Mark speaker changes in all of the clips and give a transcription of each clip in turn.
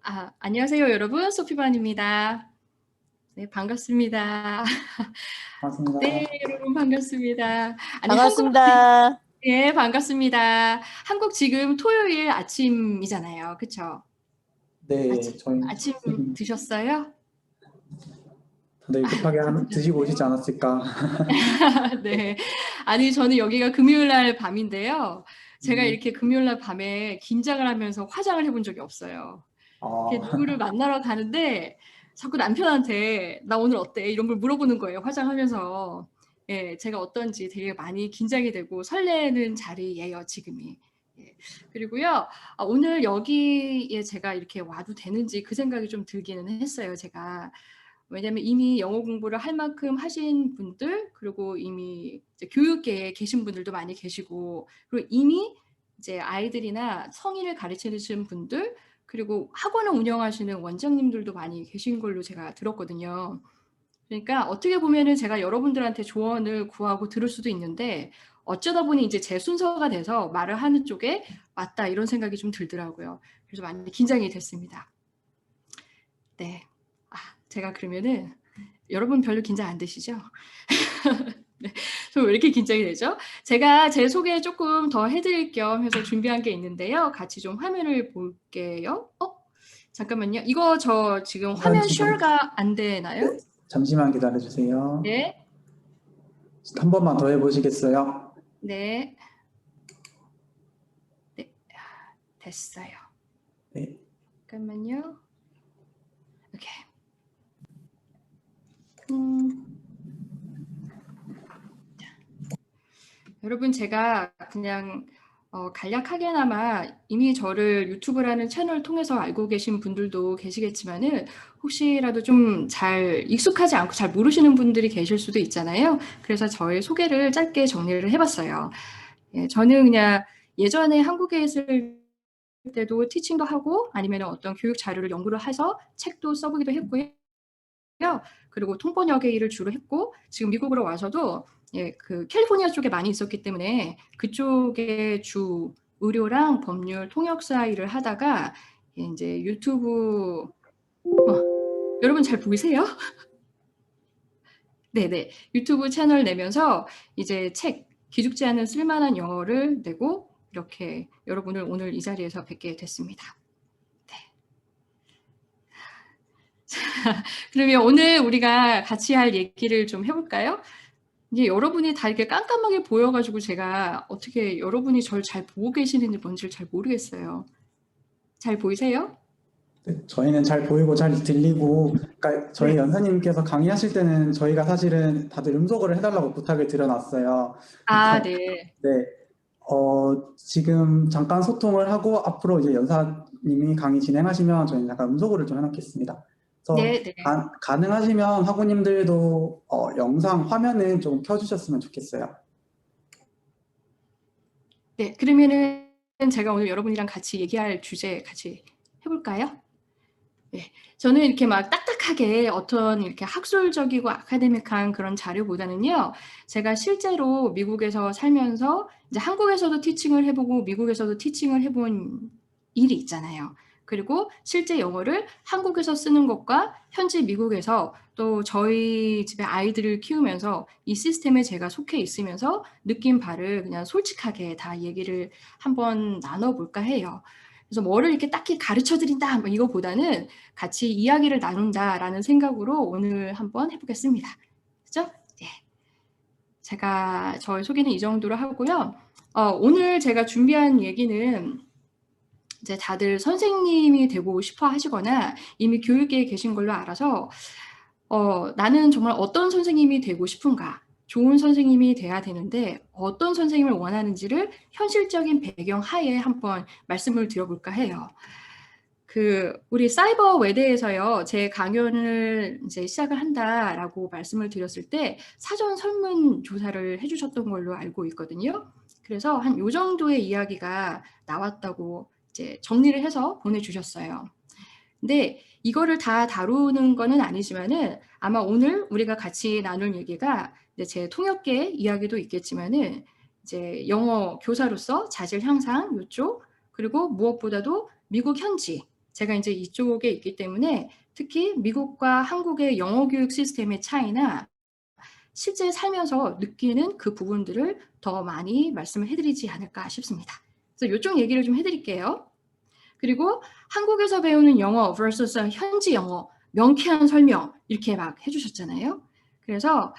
Speaker 1: 안녕하세요, 여러분. 소피반입니다. 네, 반갑습니다. 네,
Speaker 2: 반갑습니다.
Speaker 1: 여러분 반갑습니다. 아니,
Speaker 2: 반갑습니다.
Speaker 1: 예, 반갑습니다. 한국 지금 토요일 아침이잖아요. 그쵸?
Speaker 2: 네,
Speaker 1: 아침,
Speaker 2: 저희
Speaker 1: 아침
Speaker 2: 지금
Speaker 1: 드셨어요?
Speaker 2: 다들 급하게
Speaker 1: 아침
Speaker 2: 드시고 오시지
Speaker 1: 드셨어요?
Speaker 2: 않았을까?
Speaker 1: 네. 아니, 저는 여기가 금요일 날 밤인데요. 제가
Speaker 2: 음,
Speaker 1: 이렇게 금요일 날 밤에 긴장을 하면서 화장을 해본 적이 없어요. 이렇게
Speaker 2: 아,
Speaker 1: 누구를 만나러 가는데 자꾸 남편한테 "나 오늘 어때?" 이런 걸 물어보는 거예요, 화장하면서. 예, 제가 어떤지 되게 많이 긴장이 되고 설레는 자리예요, 지금이. 예. 그리고요. 오늘 여기에 제가 이렇게 와도 되는지 그 생각이 좀 들기는 했어요, 제가. 왜냐면 이미 영어 공부를 할 만큼 하신 분들, 그리고 이미 이제 교육계에 계신 분들도 많이 계시고, 그리고 이미 이제 아이들이나 성인을 가르치시는 분들, 그리고 학원을 운영하시는 원장님들도 많이 계신 걸로 제가 들었거든요. 그러니까 어떻게 보면은 제가 여러분들한테 조언을 구하고 들을 수도 있는데, 어쩌다 보니 이제 제 순서가 돼서 말을 하는 쪽에 맞다 이런 생각이 좀 들더라고요. 그래서 많이 긴장이 됐습니다. 네. 제가 그러면은 여러분 별로 긴장 안 되시죠? 네. 저 왜 이렇게 긴장이 되죠? 제가 제 소개 조금 더 해드릴 겸 해서 준비한 게 있는데요. 같이 좀 화면을 볼게요. 잠깐만요. 이거 저 지금 화면
Speaker 2: 지금
Speaker 1: 쉐어가 안
Speaker 2: 네,
Speaker 1: 되나요?
Speaker 2: 잠시만 기다려주세요.
Speaker 1: 네.
Speaker 2: 한 번만 더 해보시겠어요?
Speaker 1: 네. 네. 됐어요.
Speaker 2: 네,
Speaker 1: 잠깐만요. 오케이. 음. 여러분, 제가 그냥 간략하게나마 이미 저를 유튜브라는 채널을 통해서 알고 계신 분들도 계시겠지만은, 혹시라도 좀 잘 익숙하지 않고 잘 모르시는 분들이 계실 수도 있잖아요. 그래서 저의 소개를 짧게 정리를 해봤어요. 예, 저는 그냥 예전에 한국에 있을 때도 티칭도 하고 아니면 어떤 교육 자료를 연구를 해서 책도 써보기도 했고요. 그리고 통번역의 일을 주로 했고, 지금 미국으로 와서도 예, 그 캘리포니아 쪽에 많이 있었기 때문에 그쪽에 주 의료랑 법률 통역사 일을 하다가 이제 유튜브 여러분 잘 보이세요? 네네. 유튜브 채널 내면서 이제 책 기죽지 않은 쓸만한 영어를 내고 이렇게 여러분을 오늘 이 자리에서 뵙게 됐습니다. 네. 그러면 오늘 우리가 같이 할 얘기를 좀 해볼까요? 이게 여러분이 다 이렇게 깜깜하게 보여가지고 제가 어떻게 여러분이 저를 잘 보고 계시는지 뭔지를 잘 모르겠어요. 잘 보이세요?
Speaker 2: 네, 저희는 잘 보이고 잘 들리고, 그러니까 저희
Speaker 1: 네.
Speaker 2: 연사님께서 강의하실 때는 저희가 사실은 다들 음소거를 해달라고 부탁을 드려놨어요. 그래서
Speaker 1: 네.
Speaker 2: 네, 지금 잠깐 소통을 하고 앞으로 이제 연사님이 강의 진행하시면 저희는 약간 음소거를 좀 해놓겠습니다. 그래서
Speaker 1: 네, 네.
Speaker 2: 가능하시면 학우님들도 영상 화면을 좀 켜주셨으면 좋겠어요.
Speaker 1: 네. 그러면은 제가 오늘 여러분이랑 같이 얘기할 주제 같이 해볼까요? 네. 저는 이렇게 막 딱딱하게 어떤 이렇게 학술적이고 아카데믹한 그런 자료보다는요, 제가 실제로 미국에서 살면서 이제 한국에서도 티칭을 해보고 미국에서도 티칭을 해본 일이 있잖아요. 그리고 실제 영어를 한국에서 쓰는 것과 현지 미국에서 또 저희 집에 아이들을 키우면서 이 시스템에 제가 속해 있으면서 느낀 바를 그냥 솔직하게 다 얘기를 한번 나눠볼까 해요. 그래서 뭐를 이렇게 딱히 가르쳐 드린다, 뭐 이거보다는 같이 이야기를 나눈다라는 생각으로 오늘 한번 해보겠습니다. 그죠? 네. 제가 저의 소개는 이 정도로 하고요. 오늘 제가 준비한 얘기는 이제 다들 선생님이 되고 싶어 하시거나 이미 교육계에 계신 걸로 알아서 나는 정말 어떤 선생님이 되고 싶은가? 좋은 선생님이 돼야 되는데 어떤 선생님을 원하는지를 현실적인 배경 하에 한번 말씀을 드려볼까 해요. 우리 사이버 외대에서요, 제 강연을 이제 시작을 한다라고 말씀을 드렸을 때 사전 설문 조사를 해주셨던 걸로 알고 있거든요. 그래서 한 요 정도의 이야기가 나왔다고 이제 정리를 해서 보내주셨어요. 근데 이거를 다 다루는 거는 아니지만은 아마 오늘 우리가 같이 나눌 얘기가 이제 제 통역계 이야기도 있겠지만은 이제 영어 교사로서 자질 향상 요쪽, 그리고 무엇보다도 미국 현지 제가 이제 이쪽에 있기 때문에 특히 미국과 한국의 영어 교육 시스템의 차이나 실제 살면서 느끼는 그 부분들을 더 많이 말씀을 해드리지 않을까 싶습니다. 그래서 이쪽 얘기를 좀 해드릴게요. 그리고 한국에서 배우는 영어 vs 현지 영어, 명쾌한 설명 이렇게 막 해주셨잖아요. 그래서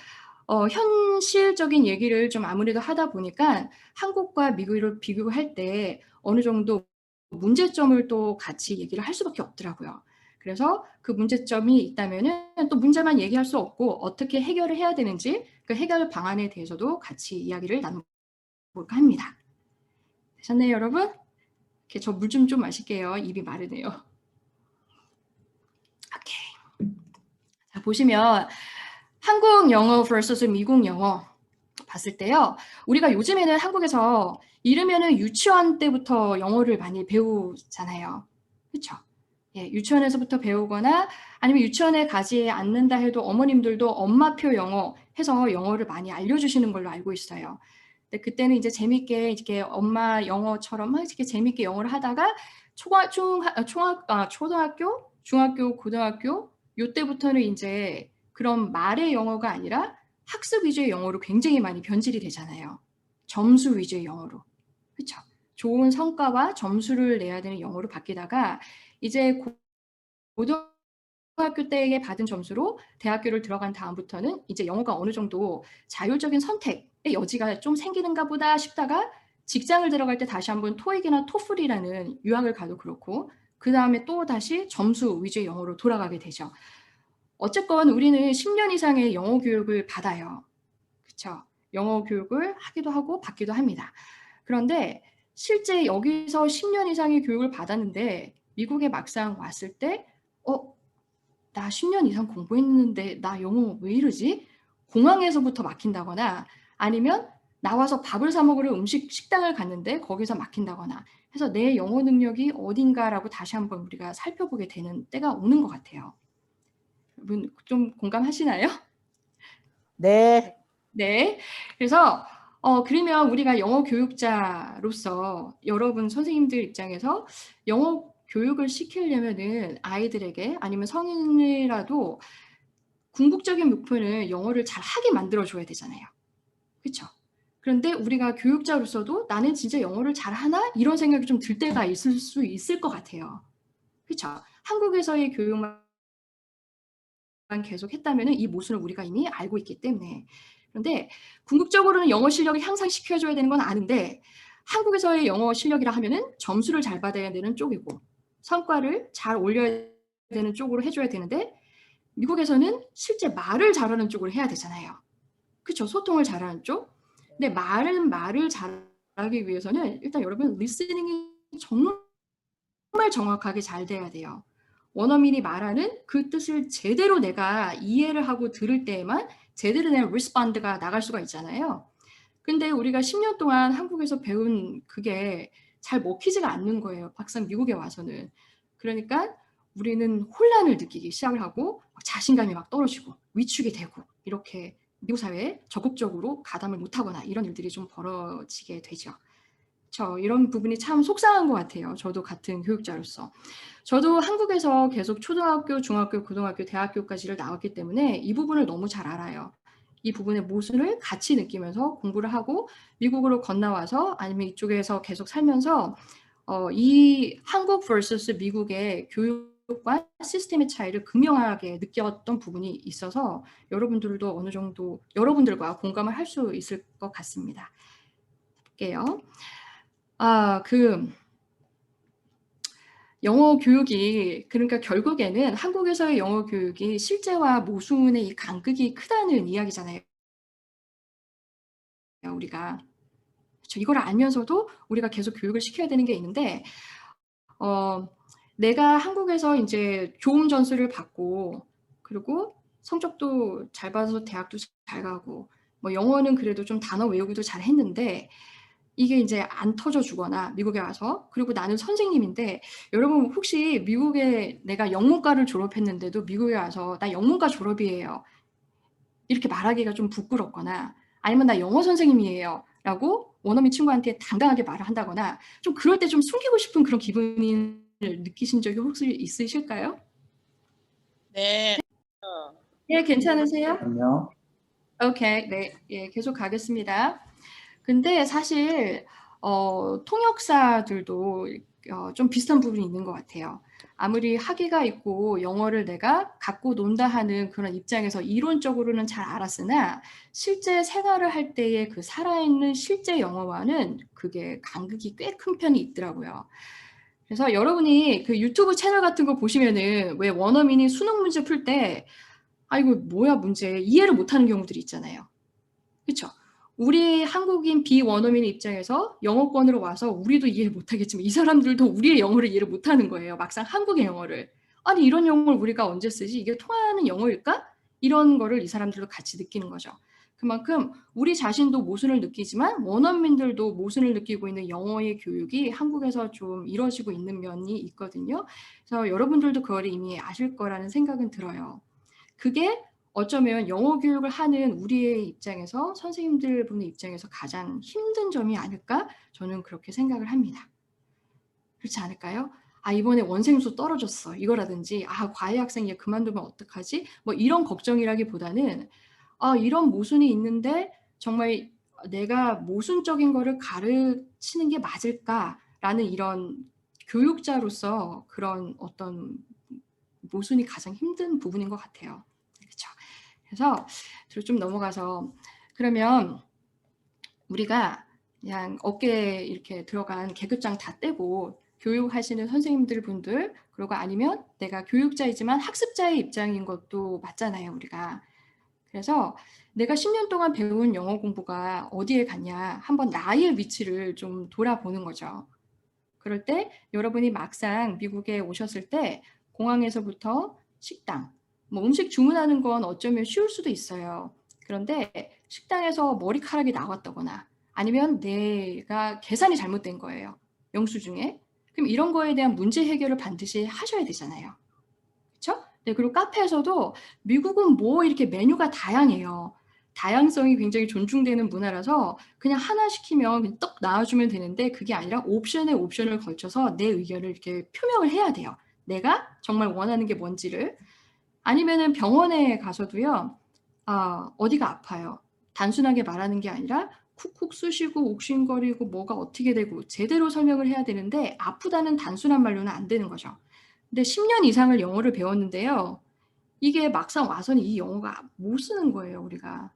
Speaker 1: 현실적인 얘기를 좀 아무래도 하다 보니까 한국과 미국을 비교할 때 어느 정도 문제점을 또 같이 얘기를 할 수밖에 없더라고요. 그래서 그 문제점이 있다면은 또 문제만 얘기할 수 없고 어떻게 해결을 해야 되는지 그 해결 방안에 대해서도 같이 이야기를 나눠볼까 합니다. 되셨나요, 여러분? 이렇게 저 물 좀 마실게요. 입이 마르네요. 오케이. 자, 보시면 한국 영어 vs 미국 영어 봤을 때요. 우리가 요즘에는 한국에서 이르면은 유치원 때부터 영어를 많이 배우잖아요. 그렇죠? 예, 유치원에서부터 배우거나 아니면 유치원에 가지 않는다 해도 어머님들도 엄마표 영어 해서 영어를 많이 알려주시는 걸로 알고 있어요. 근데 그때는 이제 재밌게 이렇게 엄마 영어처럼 막 이렇게 재밌게 영어를 하다가 초등학교, 중학교, 고등학교 요때부터는 이제 그런 말의 영어가 아니라 학습 위주의 영어로 굉장히 많이 변질이 되잖아요. 점수 위주의 영어로. 그렇죠? 좋은 성과와 점수를 내야 되는 영어로 바뀌다가 이제 고등학교 때에 받은 점수로 대학교를 들어간 다음부터는 이제 영어가 어느 정도 자율적인 선택의 여지가 좀 생기는가 보다 싶다가 직장을 들어갈 때 다시 한번 토익이나 토플이라는 유학을 가도 그렇고 그 다음에 또 다시 점수 위주의 영어로 돌아가게 되죠. 어쨌건 우리는 10년 이상의 영어 교육을 받아요. 그렇죠? 영어 교육을 하기도 하고 받기도 합니다. 그런데 실제 여기서 10년 이상의 교육을 받았는데 미국에 막상 왔을 때 나 10년 이상 공부했는데 나 영어 왜 이러지? 공항에서부터 막힌다거나 아니면 나와서 밥을 사 먹으러 식당을 갔는데 거기서 막힌다거나 해서 내 영어 능력이 어딘가라고 다시 한번 우리가 살펴보게 되는 때가 오는 것 같아요. 여러분 좀 공감하시나요?
Speaker 3: 네.
Speaker 1: 네. 그래서 그러면 우리가 영어 교육자로서 여러분 선생님들 입장에서 영어 교육을 시키려면은 아이들에게 아니면 성인이라도 궁극적인 목표는 영어를 잘하게 만들어줘야 되잖아요. 그렇죠? 그런데 우리가 교육자로서도 나는 진짜 영어를 잘하나? 이런 생각이 좀 들 때가 있을 수 있을 것 같아요. 그렇죠? 한국에서의 교육만 계속 했다면 이 모순을 우리가 이미 알고 있기 때문에. 그런데 궁극적으로는 영어 실력을 향상시켜줘야 되는 건 아는데 한국에서의 영어 실력이라 하면은 점수를 잘 받아야 되는 쪽이고 성과를 잘 올려야 되는 쪽으로 해줘야 되는데 미국에서는 실제 말을 잘하는 쪽으로 해야 되잖아요. 그렇죠? 소통을 잘하는 쪽. 근데 말을 잘하기 위해서는 일단 여러분 리스닝이 정말 정확하게 잘 돼야 돼요. 원어민이 말하는 그 뜻을 제대로 내가 이해를 하고 들을 때에만 제대로 된 리스폰드가 나갈 수가 있잖아요. 근데 우리가 10년 동안 한국에서 배운 그게 잘 먹히지가 않는 거예요. 막상 미국에 와서는. 그러니까 우리는 혼란을 느끼기 시작을 하고 자신감이 막 떨어지고 위축이 되고 이렇게 미국 사회에 적극적으로 가담을 못하거나 이런 일들이 좀 벌어지게 되죠. 이런 부분이 참 속상한 것 같아요. 저도 같은 교육자로서. 저도 한국에서 계속 초등학교, 중학교, 고등학교, 대학교까지를 나왔기 때문에 이 부분을 너무 잘 알아요. 이 부분의 모순을 같이 느끼면서 공부를 하고 미국으로 건너와서 아니면 이쪽에서 계속 살면서 이 한국 vs 미국의 교육과 시스템의 차이를 극명하게 느꼈던 부분이 있어서 여러분들도 어느 정도 여러분들과 공감을 할 수 있을 것 같습니다. 볼게요. 영어 교육이 그러니까 결국에는 한국에서의 영어 교육이 실제와 모순의 이 간극이 크다는 이야기잖아요. 우리가 이걸 알면서도 우리가 계속 교육을 시켜야 되는 게 있는데 내가 한국에서 이제 좋은 점수를 받고 그리고 성적도 잘 받아서 대학도 잘 가고 뭐 영어는 그래도 좀 단어 외우기도 잘 했는데 이게 이제 안 터져 주거나 미국에 와서 그리고 나는 선생님인데 여러분 혹시 미국에 내가 영문과를 졸업했는데도 미국에 와서 나 영문과 졸업이에요. 이렇게 말하기가 좀 부끄럽거나 아니면 나 영어 선생님이에요. 라고 원어민 친구한테 당당하게 말을 한다거나 좀 그럴 때 좀 숨기고 싶은 그런 기분이 느끼신 적이 혹시 있으실까요?
Speaker 3: 네.
Speaker 1: 예, 괜찮으세요?
Speaker 2: 잠깐만요.
Speaker 1: 오케이, 네, 예, 계속 가겠습니다. 근데 사실 통역사들도 좀 비슷한 부분이 있는 것 같아요. 아무리 학위가 있고 영어를 내가 갖고 논다 하는 그런 입장에서 이론적으로는 잘 알았으나 실제 생활을 할 때의 그 살아있는 실제 영어와는 그게 간극이 꽤 큰 편이 있더라고요. 그래서 여러분이 그 유튜브 채널 같은 거 보시면은 왜 원어민이 수능 문제 풀 때 아이고 뭐야 문제 이해를 못하는 경우들이 있잖아요. 그렇죠? 우리 한국인 비원어민 입장에서 영어권으로 와서 우리도 이해를 못하겠지만 이 사람들도 우리의 영어를 이해를 못하는 거예요. 막상 한국의 영어를. 아니 이런 영어를 우리가 언제 쓰지? 이게 통하는 영어일까? 이런 거를 이 사람들도 같이 느끼는 거죠. 그만큼 우리 자신도 모순을 느끼지만 원어민들도 모순을 느끼고 있는 영어의 교육이 한국에서 좀 이루어지고 있는 면이 있거든요. 그래서 여러분들도 그걸 이미 아실 거라는 생각은 들어요. 그게 어쩌면 영어 교육을 하는 우리의 입장에서 선생님들 분의 입장에서 가장 힘든 점이 아닐까? 저는 그렇게 생각을 합니다. 그렇지 않을까요? 아, 이번에 원생수 떨어졌어. 이거라든지, 아, 과외 학생 얘 그만두면 어떡하지? 뭐 이런 걱정이라기보다는, 아, 이런 모순이 있는데 정말 내가 모순적인 거를 가르치는 게 맞을까라는 이런 교육자로서 그런 어떤 모순이 가장 힘든 부분인 것 같아요. 그렇죠? 그래서 좀 넘어가서 그러면 우리가 그냥 어깨에 이렇게 들어간 계급장 다 떼고 교육하시는 선생님들 분들 그리고 아니면 내가 교육자이지만 학습자의 입장인 것도 맞잖아요, 우리가. 그래서 내가 10년 동안 배운 영어 공부가 어디에 갔냐 한번 나의 위치를 좀 돌아보는 거죠. 그럴 때 여러분이 막상 미국에 오셨을 때 공항에서부터 식당, 뭐 음식 주문하는 건 어쩌면 쉬울 수도 있어요. 그런데 식당에서 머리카락이 나왔다거나 아니면 내가 계산이 잘못된 거예요. 영수증에. 그럼 이런 거에 대한 문제 해결을 반드시 하셔야 되잖아요. 그렇죠? 네, 그리고 카페에서도 미국은 뭐 이렇게 메뉴가 다양해요. 다양성이 굉장히 존중되는 문화라서 그냥 하나 시키면 그냥 떡 나와주면 되는데 그게 아니라 옵션에 옵션을 걸쳐서 내 의견을 이렇게 표명을 해야 돼요. 내가 정말 원하는 게 뭔지를. 아니면은 병원에 가서도요. 아, 어디가 아파요. 단순하게 말하는 게 아니라 쿡쿡 쑤시고 옥신거리고 뭐가 어떻게 되고 제대로 설명을 해야 되는데 아프다는 단순한 말로는 안 되는 거죠. 근데 10년 이상을 영어를 배웠는데요. 이게 막상 와서는 이 영어가 못 쓰는 거예요, 우리가.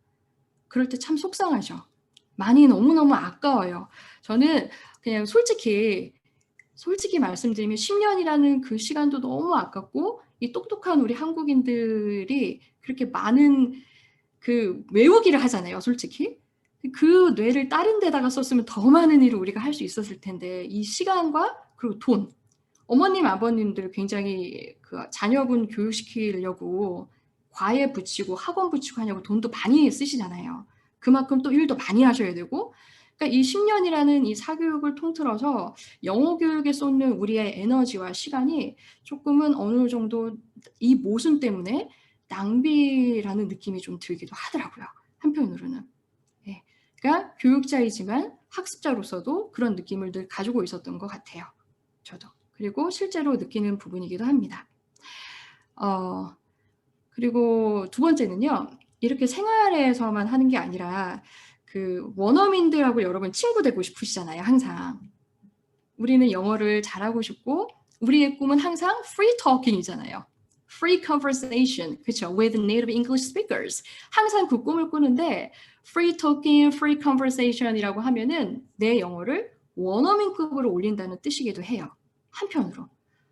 Speaker 1: 그럴 때 참 속상하죠. 많이 너무너무 아까워요. 저는 그냥 솔직히 말씀드리면 10년이라는 그 시간도 너무 아깝고 이 똑똑한 우리 한국인들이 그렇게 많은 그 외우기를 하잖아요, 솔직히. 그 뇌를 다른 데다가 썼으면 더 많은 일을 우리가 할 수 있었을 텐데 이 시간과 그리고 돈. 어머님, 아버님들 굉장히 그 자녀분 교육시키려고 과외 붙이고 학원 붙이고 하냐고 돈도 많이 쓰시잖아요. 그만큼 또 일도 많이 하셔야 되고 그러니까 이 10년이라는 이 사교육을 통틀어서 영어 교육에 쏟는 우리의 에너지와 시간이 조금은 어느 정도 이 모순 때문에 낭비라는 느낌이 좀 들기도 하더라고요. 한편으로는. 예. 그러니까 교육자이지만 학습자로서도 그런 느낌을 늘 가지고 있었던 것 같아요. 저도. 그리고 실제로 느끼는 부분이기도 합니다. 그리고 두 번째는요. 이렇게 생활에서만 하는 게 아니라 그 원어민들하고 여러분 친구 되고 싶으시잖아요. 항상. 우리는 영어를 잘하고 싶고 우리의 꿈은 항상 free talking이잖아요. free conversation, 그렇죠? with native English speakers. 항상 그 꿈을 꾸는데 free talking, free conversation이라고 하면은 내 영어를 원어민급으로 올린다는 뜻이기도 해요. 한편으로.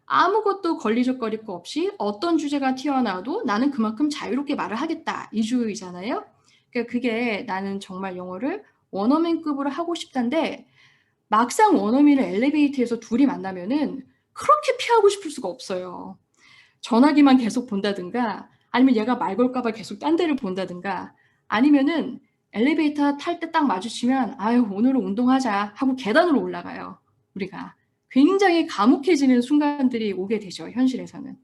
Speaker 1: 아무것도 걸리적거릴 거 없이 어떤 주제가 튀어나와도 나는 그만큼 자유롭게 말을 하겠다. 이 주의잖아요. 그러니까 그게 나는 정말 영어를 원어민급으로 하고 싶단데 막상 원어민을 엘리베이터에서 둘이 만나면은 그렇게 피하고 싶을 수가 없어요. 전화기만 계속 본다든가 아니면 얘가 말 걸까 봐 계속 딴 데를 본다든가 아니면은 엘리베이터 탈 때 딱 마주치면 아유 오늘은 운동하자 하고 계단으로 올라가요. 우리가. 굉장히 과묵해지는 순간들이 오게 되죠. 현실에서는.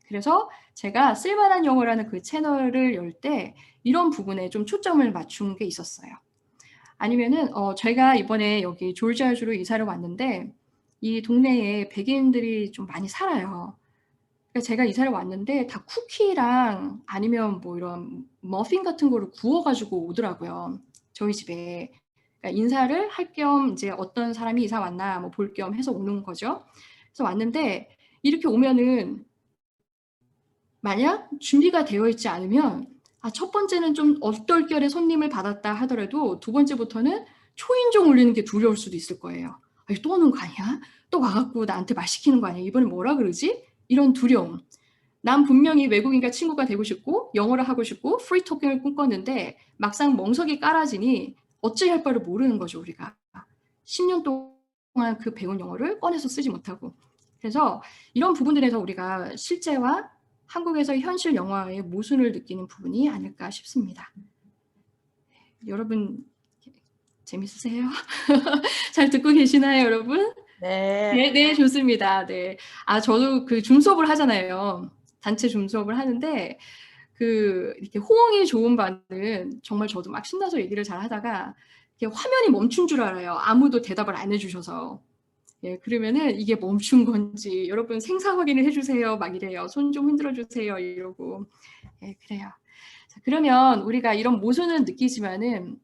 Speaker 1: 그래서 제가 쓸만한 영어라는 그 채널을 열 때 이런 부분에 좀 초점을 맞춘 게 있었어요. 아니면은 제가 이번에 여기 조지아주로 이사를 왔는데 이 동네에 백인들이 좀 많이 살아요. 그러니까 제가 이사를 왔는데 다 쿠키랑 아니면 뭐 이런 머핀 같은 거를 구워가지고 오더라고요. 저희 집에. 그러니까 인사를 할 겸 이제 어떤 사람이 이사 왔나 뭐 볼 겸 해서 오는 거죠. 그래서 왔는데 이렇게 오면은 만약 준비가 되어 있지 않으면 첫 번째는 좀 얼떨결에 손님을 받았다 하더라도 두 번째부터는 초인종 울리는 게 두려울 수도 있을 거예요. 또 오는 거 아니야? 또 와갖고 나한테 말 시키는 거 아니야? 이번에 뭐라 그러지? 이런 두려움. 난 분명히 외국인과 친구가 되고 싶고 영어를 하고 싶고 프리 토킹을 꿈꿨는데 막상 멍석이 깔아지니 어찌할 바를 모르는 거죠, 우리가. 10년 동안 그 배운 영어를 꺼내서 쓰지 못하고. 그래서 이런 부분들에서 우리가 실제와 한국에서 현실 영화의 모순을 느끼는 부분이 아닐까 싶습니다. 여러분 재밌으세요? 잘 듣고 계시나요, 여러분?
Speaker 3: 네.
Speaker 1: 네, 좋습니다. 네. 저도 그 줌 수업을 하잖아요. 단체 줌 수업을 하는데 이렇게 호응이 좋은 반은 정말 저도 막 신나서 얘기를 잘 하다가 이렇게 화면이 멈춘 줄 알아요. 아무도 대답을 안 해주셔서. 예, 그러면은 이게 멈춘 건지 여러분 생사 확인을 해주세요. 막 이래요. 손 좀 흔들어 주세요. 이러고. 예, 그래요. 자, 그러면 우리가 이런 모순은 느끼지만은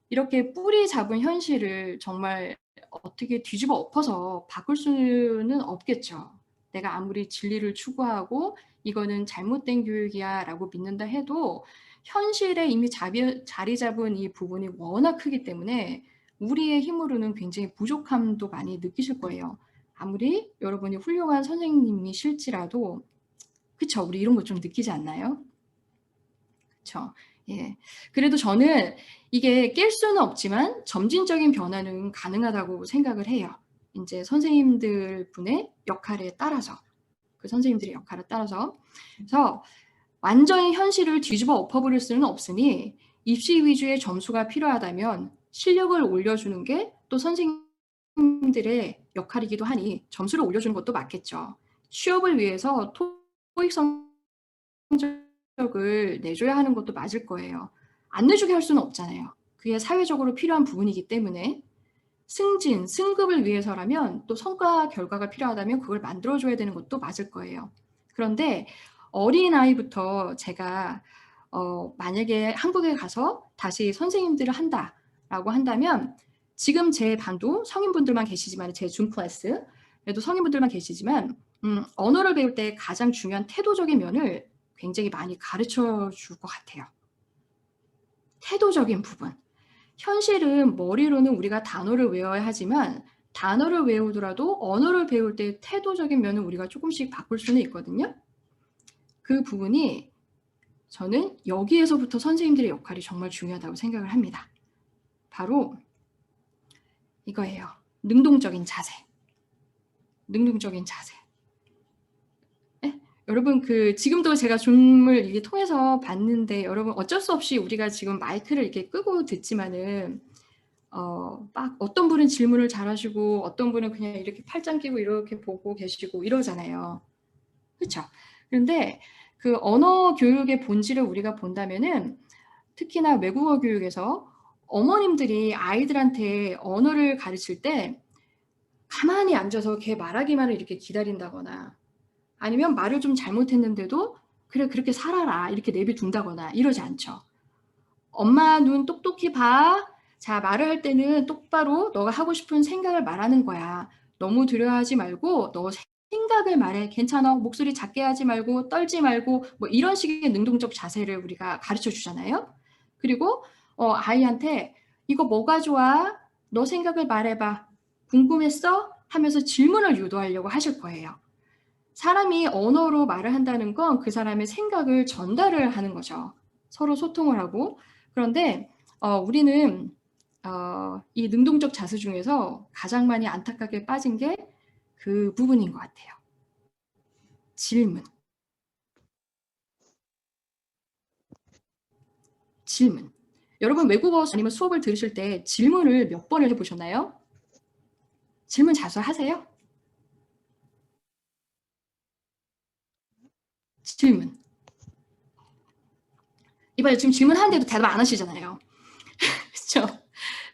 Speaker 1: 이렇게 뿌리 잡은 현실을 정말 어떻게 뒤집어 엎어서 바꿀 수는 없겠죠. 내가 아무리 진리를 추구하고 이거는 잘못된 교육이야 라고 믿는다 해도 현실에 이미 자리 잡은 이 부분이 워낙 크기 때문에 우리의 힘으로는 굉장히 부족함도 많이 느끼실 거예요. 아무리 여러분이 훌륭한 선생님이실지라도 그쵸? 우리 이런 거 좀 느끼지 않나요? 그쵸? 예. 그래도 저는 이게 깰 수는 없지만 점진적인 변화는 가능하다고 생각을 해요. 이제 선생님들 분의 역할에 따라서 그 선생님들의 역할에 따라서 그래서 완전히 현실을 뒤집어 엎어버릴 수는 없으니 입시 위주의 점수가 필요하다면 실력을 올려주는 게 또 선생님들의 역할이기도 하니 점수를 올려주는 것도 맞겠죠. 취업을 위해서 토익 성적을 내줘야 하는 것도 맞을 거예요. 안 내주게 할 수는 없잖아요. 그게 사회적으로 필요한 부분이기 때문에 승진, 승급을 위해서라면 또 성과 결과가 필요하다면 그걸 만들어줘야 되는 것도 맞을 거예요. 그런데 어린아이부터 제가 만약에 한국에 가서 다시 선생님들을 한다라고 한다면 지금 제 반도 성인분들만 계시지만 제 줌 클래스에도 성인분들만 계시지만 언어를 배울 때 가장 중요한 태도적인 면을 굉장히 많이 가르쳐 줄 것 같아요. 태도적인 부분. 현실은 머리로는 우리가 단어를 외워야 하지만 단어를 외우더라도 언어를 배울 때 태도적인 면을 우리가 조금씩 바꿀 수는 있거든요. 그 부분이 저는 여기에서부터 선생님들의 역할이 정말 중요하다고 생각을 합니다. 바로 이거예요. 능동적인 자세. 능동적인 자세. 네? 여러분 지금도 제가 줌을 이게 통해서 봤는데 여러분 어쩔 수 없이 우리가 지금 마이크를 이렇게 끄고 듣지만은 막 어떤 분은 질문을 잘하시고 어떤 분은 그냥 이렇게 팔짱 끼고 이렇게 보고 계시고 이러잖아요. 그렇죠? 그런데 그 언어 교육의 본질을 우리가 본다면은 특히나 외국어 교육에서 어머님들이 아이들한테 언어를 가르칠 때 가만히 앉아서 걔 말하기만을 이렇게 기다린다거나 아니면 말을 좀 잘못했는데도 그래 그렇게 살아라 이렇게 내비둔다거나 이러지 않죠. 엄마 눈 똑똑히 봐. 자, 말을 할 때는 똑바로 너가 하고 싶은 생각을 말하는 거야. 너무 두려워하지 말고 너 생각을 말해. 괜찮아. 목소리 작게 하지 말고 떨지 말고 뭐 이런 식의 능동적 자세를 우리가 가르쳐 주잖아요. 그리고 아이한테 이거 뭐가 좋아? 너 생각을 말해봐. 궁금했어? 하면서 질문을 유도하려고 하실 거예요. 사람이 언어로 말을 한다는 건 그 사람의 생각을 전달을 하는 거죠. 서로 소통을 하고. 그런데 우리는 이 능동적 자세 중에서 가장 많이 안타깝게 빠진 게 그 부분인 것 같아요. 질문. 질문. 여러분 외국어 아니면 수업을 들으실 때 질문을 몇 번을 해보셨나요? 질문 자주 하세요? 질문. 이봐요. 지금 질문하는데도 대답 안 하시잖아요. 그렇죠?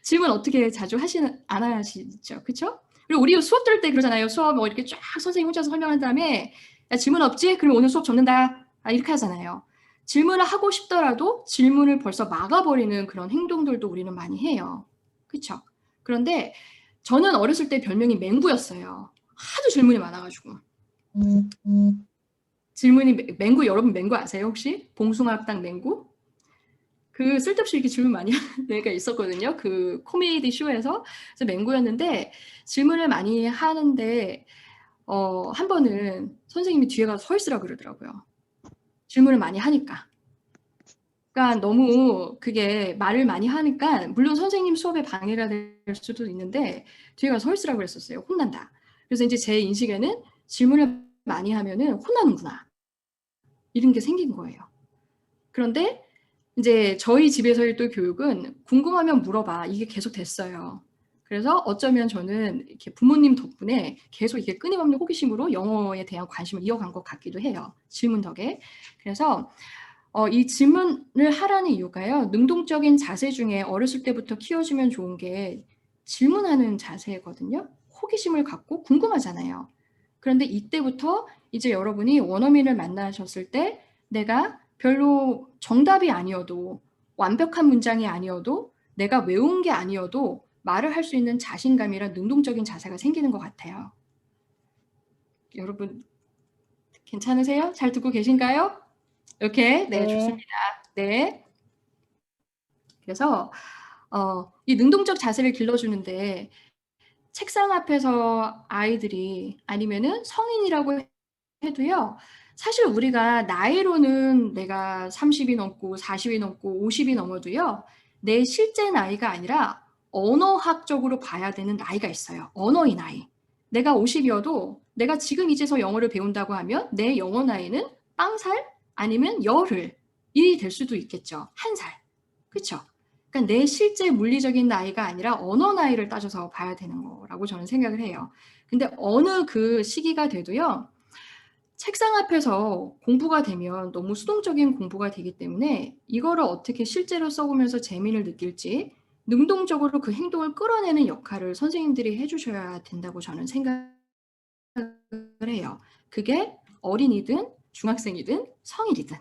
Speaker 1: 질문 어떻게 자주 안 하시죠? 그렇죠? 그리고 우리 수업 들을 때 그러잖아요. 수업 뭐 이렇게 쫙 선생님 혼자서 설명한 다음에 야, 질문 없지? 그럼 오늘 수업 접는다. 이렇게 하잖아요. 질문을 하고 싶더라도 질문을 벌써 막아버리는 그런 행동들도 우리는 많이 해요. 그렇죠? 그런데 저는 어렸을 때 별명이 맹구였어요. 하도 질문이 많아가지고. 질문이 맹구, 여러분 맹구 아세요 혹시? 봉숭아학당 맹구? 그 쓸데없이 이렇게 질문 많이 하는 애가 있었거든요. 그 코미디 쇼에서. 그래서 맹구였는데 질문을 많이 하는데 한 번은 선생님이 뒤에 가서 서 있으라 그러더라고요. 질문을 많이 하니까. 그러니까 너무 그게 말을 많이 하니까 물론 선생님 수업에 방해가 될 수도 있는데 뒤에 가서 서 있으라고 그랬었어요. 혼난다. 그래서 이제 제 인식에는 질문을 많이 하면은 혼나는구나. 이런 게 생긴 거예요. 그런데 이제 저희 집에서의 또 교육은 궁금하면 물어봐. 이게 계속 됐어요. 그래서 어쩌면 저는 이렇게 부모님 덕분에 계속 이게 끊임없는 호기심으로 영어에 대한 관심을 이어간 것 같기도 해요. 질문 덕에. 그래서 이 질문을 하라는 이유가요. 능동적인 자세 중에 어렸을 때부터 키워주면 좋은 게 질문하는 자세거든요. 호기심을 갖고 궁금하잖아요. 그런데 이때부터 이제 여러분이 원어민을 만나셨을 때 내가 별로 정답이 아니어도 완벽한 문장이 아니어도 내가 외운 게 아니어도 말을 할 수 있는 자신감이란 능동적인 자세가 생기는 것 같아요. 여러분 괜찮으세요? 잘 듣고 계신가요? 이렇게 네, 좋습니다. 네. 그래서 이 능동적 자세를 길러주는데 책상 앞에서 아이들이 아니면은 성인이라고 해도요. 사실 우리가 나이로는 내가 30이 넘고 40이 넘고 50이 넘어도요. 내 실제 나이가 아니라 언어학적으로 봐야 되는 나이가 있어요. 언어의 나이. 내가 50이어도 내가 지금 이제서 영어를 배운다고 하면 내 영어 나이는 빵살 아니면 열흘이 될 수도 있겠죠. 한 살. 그렇죠? 그러니까 내 실제 물리적인 나이가 아니라 언어 나이를 따져서 봐야 되는 거라고 저는 생각을 해요. 근데 어느 그 시기가 돼도요. 책상 앞에서 공부가 되면 너무 수동적인 공부가 되기 때문에 이거를 어떻게 실제로 써보면서 재미를 느낄지 능동적으로 그 행동을 끌어내는 역할을 선생님들이 해주셔야 된다고 저는 생각을 해요. 그게 어린이든 중학생이든 성인이든.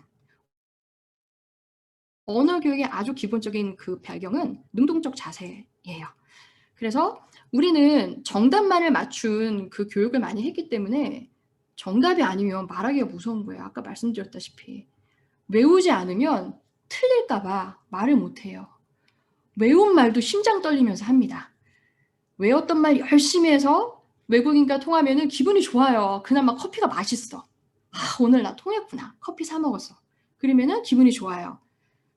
Speaker 1: 언어 교육의 아주 기본적인 그 배경은 능동적 자세예요. 그래서 우리는 정답만을 맞춘 그 교육을 많이 했기 때문에 정답이 아니면 말하기가 무서운 거예요. 아까 말씀드렸다시피. 외우지 않으면 틀릴까 봐 말을 못해요. 외운 말도 심장 떨리면서 합니다. 외웠던 말 열심히 해서 외국인과 통하면 기분이 좋아요. 그나마 커피가 맛있어. 오늘 나 통했구나. 커피 사 먹었어. 그러면 기분이 좋아요.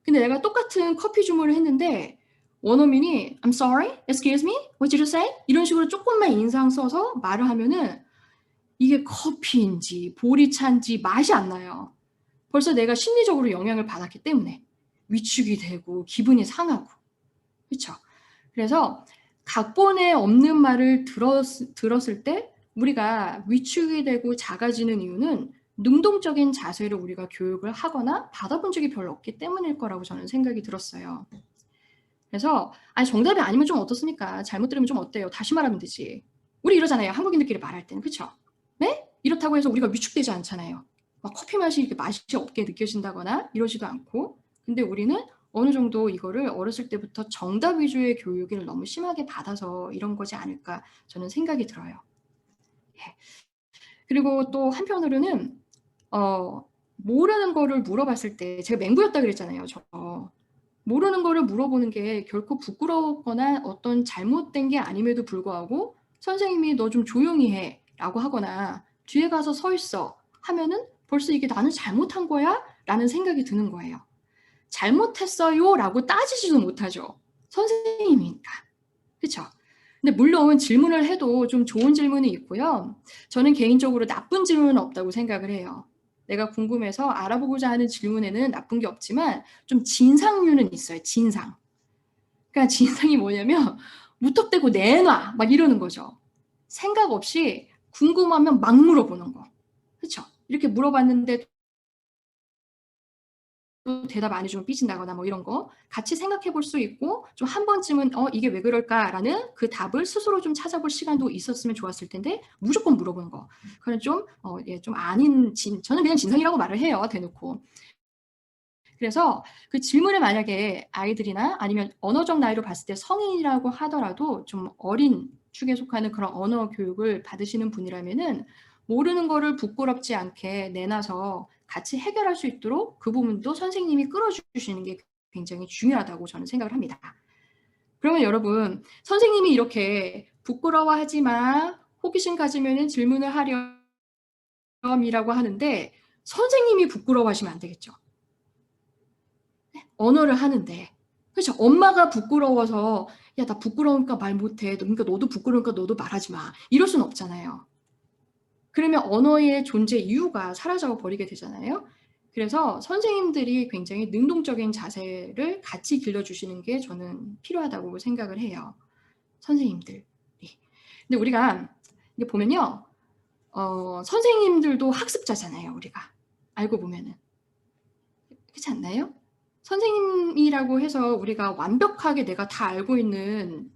Speaker 1: 근데 내가 똑같은 커피 주문을 했는데 원어민이 I'm sorry, excuse me, what did you say? 이런 식으로 조금만 인상 써서 말을 하면은 이게 커피인지 보리차인지 맛이 안 나요. 벌써 내가 심리적으로 영향을 받았기 때문에 위축이 되고 기분이 상하고. 그렇죠? 그래서 각본에 없는 말을 들었을 때 우리가 위축이 되고 작아지는 이유는 능동적인 자세를 우리가 교육을 하거나 받아본 적이 별로 없기 때문일 거라고 저는 생각이 들었어요. 그래서 아니 정답이 아니면 좀 어떻습니까? 잘못 들으면 좀 어때요? 다시 말하면 되지. 우리 이러잖아요. 한국인들끼리 말할 때는. 그렇죠? 네? 이렇다고 해서 우리가 위축되지 않잖아요. 막 커피 맛이 이렇게 맛이 없게 느껴진다거나 이러지도 않고. 근데 우리는 어느 정도 이거를 어렸을 때부터 정답 위주의 교육을 너무 심하게 받아서 이런 거지 않을까 저는 생각이 들어요. 예. 그리고 또 한편으로는 모르는 거를 물어봤을 때 제가 맹구였다 그랬잖아요. 저 모르는 거를 물어보는 게 결코 부끄러웠거나 어떤 잘못된 게 아님에도 불구하고 선생님이 너 좀 조용히 해 라고 하거나 뒤에 가서 서 있어 하면은 벌써 이게 나는 잘못한 거야? 라는 생각이 드는 거예요. 잘못했어요 라고 따지지도 못하죠. 선생님이니까. 그렇죠? 근데 물론 질문을 해도 좀 좋은 질문이 있고요. 저는 개인적으로 나쁜 질문은 없다고 생각을 해요. 내가 궁금해서 알아보고자 하는 질문에는 나쁜 게 없지만 좀 진상류는 있어요. 진상. 그러니까 진상이 뭐냐면 무턱대고 내놔 막 이러는 거죠. 생각 없이 궁금하면 막 물어보는 거. 그렇죠? 이렇게 물어봤는데 대답 안 해주면 삐진다거나 뭐 이런 거 같이 생각해 볼 수 있고 좀 한 번쯤은 이게 왜 그럴까라는 그 답을 스스로 좀 찾아볼 시간도 있었으면 좋았을 텐데 무조건 물어보는 거. 그건 좀 좀 아닌 저는 그냥 진상이라고 말을 해요. 대놓고. 그래서 그 질문을 만약에 아이들이나 아니면 언어적 나이로 봤을 때 성인이라고 하더라도 좀 어린 축에 속하는 그런 언어 교육을 받으시는 분이라면은 모르는 거를 부끄럽지 않게 내놔서 같이 해결할 수 있도록 그 부분도 선생님이 끌어주시는 게 굉장히 중요하다고 저는 생각을 합니다. 그러면 여러분, 선생님이 이렇게 부끄러워하지 마, 호기심 가지면은 질문을 하렴이라고 하는데 선생님이 부끄러워하시면 안 되겠죠. 언어를 하는데. 그렇죠. 엄마가 부끄러워서 야, 나 부끄러우니까 말 못해. 그러니까 너도 부끄러우니까 너도 말하지 마. 이럴 수는 없잖아요. 그러면 언어의 존재 이유가 사라져 버리게 되잖아요. 그래서 선생님들이 굉장히 능동적인 자세를 같이 길러주시는 게 저는 필요하다고 생각을 해요. 선생님들. 근데 우리가 이게 보면요. 선생님들도 학습자잖아요. 우리가. 알고 보면은. 그렇지 않나요? 선생님이라고 해서 우리가 완벽하게 내가 다 알고 있는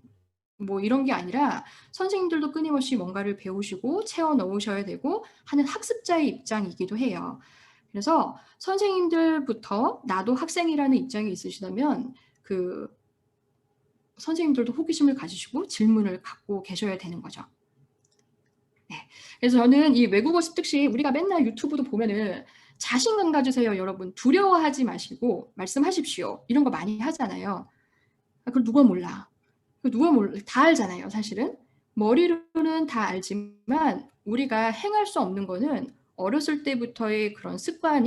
Speaker 1: 뭐 이런 게 아니라 선생님들도 끊임없이 뭔가를 배우시고 채워 넣으셔야 되고 하는 학습자의 입장이기도 해요. 그래서 선생님들부터 나도 학생이라는 입장이 있으시다면 그 선생님들도 호기심을 가지시고 질문을 갖고 계셔야 되는 거죠. 네. 그래서 저는 이 외국어 습득시 우리가 맨날 유튜브도 보면은 자신감 가지세요, 여러분. 두려워하지 마시고 말씀하십시오. 이런 거 많이 하잖아요. 그걸 누가 몰라. 누가 몰라. 다 알잖아요, 사실은. 머리로는 다 알지만 우리가 행할 수 없는 거는 어렸을 때부터의 그런 습관,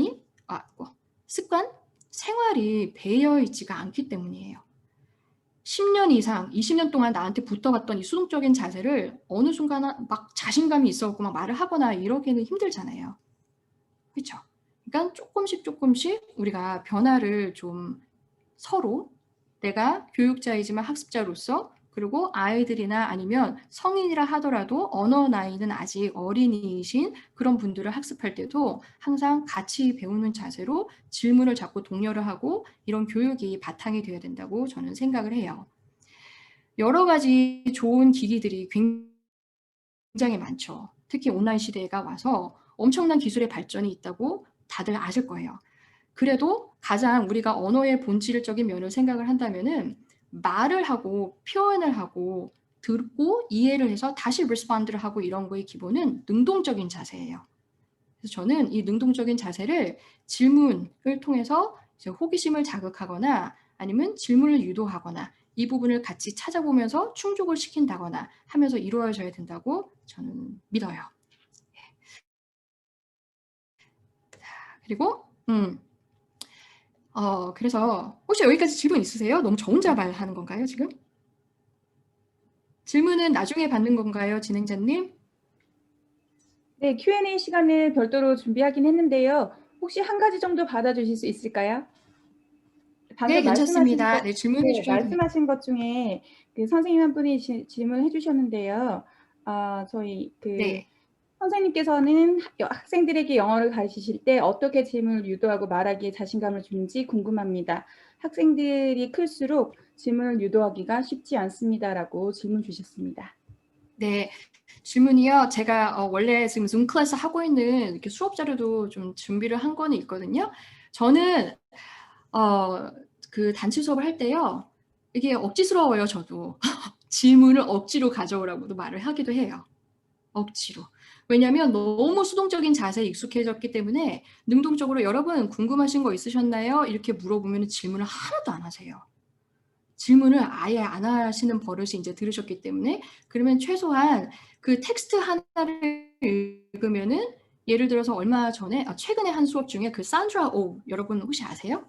Speaker 1: 생활이 배어 있지가 않기 때문이에요. 10년 이상, 20년 동안 나한테 붙어왔던 이 수동적인 자세를 어느 순간 막 자신감이 있어갖고 막 말을 하거나 이러기는 힘들잖아요. 그렇죠? 그러니까 조금씩 우리가 변화를 좀 서로 내가 교육자이지만 학습자로서 그리고 아이들이나 아니면 성인이라 하더라도 언어 나이는 아직 어린이이신 그런 분들을 학습할 때도 항상 같이 배우는 자세로 질문을 자꾸 독려를 하고 이런 교육이 바탕이 되어야 된다고 저는 생각을 해요. 여러 가지 좋은 기기들이 굉장히 많죠. 특히 온라인 시대가 와서 엄청난 기술의 발전이 있다고 다들 아실 거예요. 그래도 가장 우리가 언어의 본질적인 면을 생각을 한다면은 말을 하고 표현을 하고 듣고 이해를 해서 다시 리스폰드를 하고 이런 거의 기본은 능동적인 자세예요. 그래서 저는 이 능동적인 자세를 질문을 통해서 이제 호기심을 자극하거나 아니면 질문을 유도하거나 이 부분을 같이 찾아보면서 충족을 시킨다거나 하면서 이루어져야 된다고 저는 믿어요. 그리고 그래서 혹시 여기까지 질문 있으세요? 너무 저 혼자 말하는 건가요, 지금? 질문은 나중에 받는 건가요, 진행자님?
Speaker 4: 네, Q&A 시간을 별도로 준비하긴 했는데요. 혹시 한 가지 정도 받아주실 수 있을까요?
Speaker 1: 네, 괜찮습니다. 네, 질문해 주셔도 됩니다.
Speaker 4: 말씀하신 것 중에 그 선생님 한 분이 질문해 주셨는데요. 저희
Speaker 1: 네.
Speaker 4: 선생님께서는 학생들에게 영어를 가르치실 때 어떻게 질문을 유도하고 말하기에 자신감을 주는지 궁금합니다. 학생들이 클수록 질문을 유도하기가 쉽지 않습니다라고 질문 주셨습니다.
Speaker 1: 네, 질문이요. 제가 원래 지금 줌 클래스 하고 있는 이렇게 수업 자료도 좀 준비를 한 거는 있거든요. 저는 그 단체 수업을 할 때요. 이게 억지스러워요, 저도. 질문을 억지로 가져오라고도 말을 하기도 해요. 억지로. 왜냐하면 너무 수동적인 자세에 익숙해졌기 때문에 능동적으로 여러분 궁금하신 거 있으셨나요? 이렇게 물어보면 질문을 하나도 안 하세요. 질문을 아예 안 하시는 버릇이 이제 들으셨기 때문에 그러면 최소한 그 텍스트 하나를 읽으면은 예를 들어서 얼마 전에 최근에 한 수업 중에 그 산드라 오 여러분 혹시 아세요?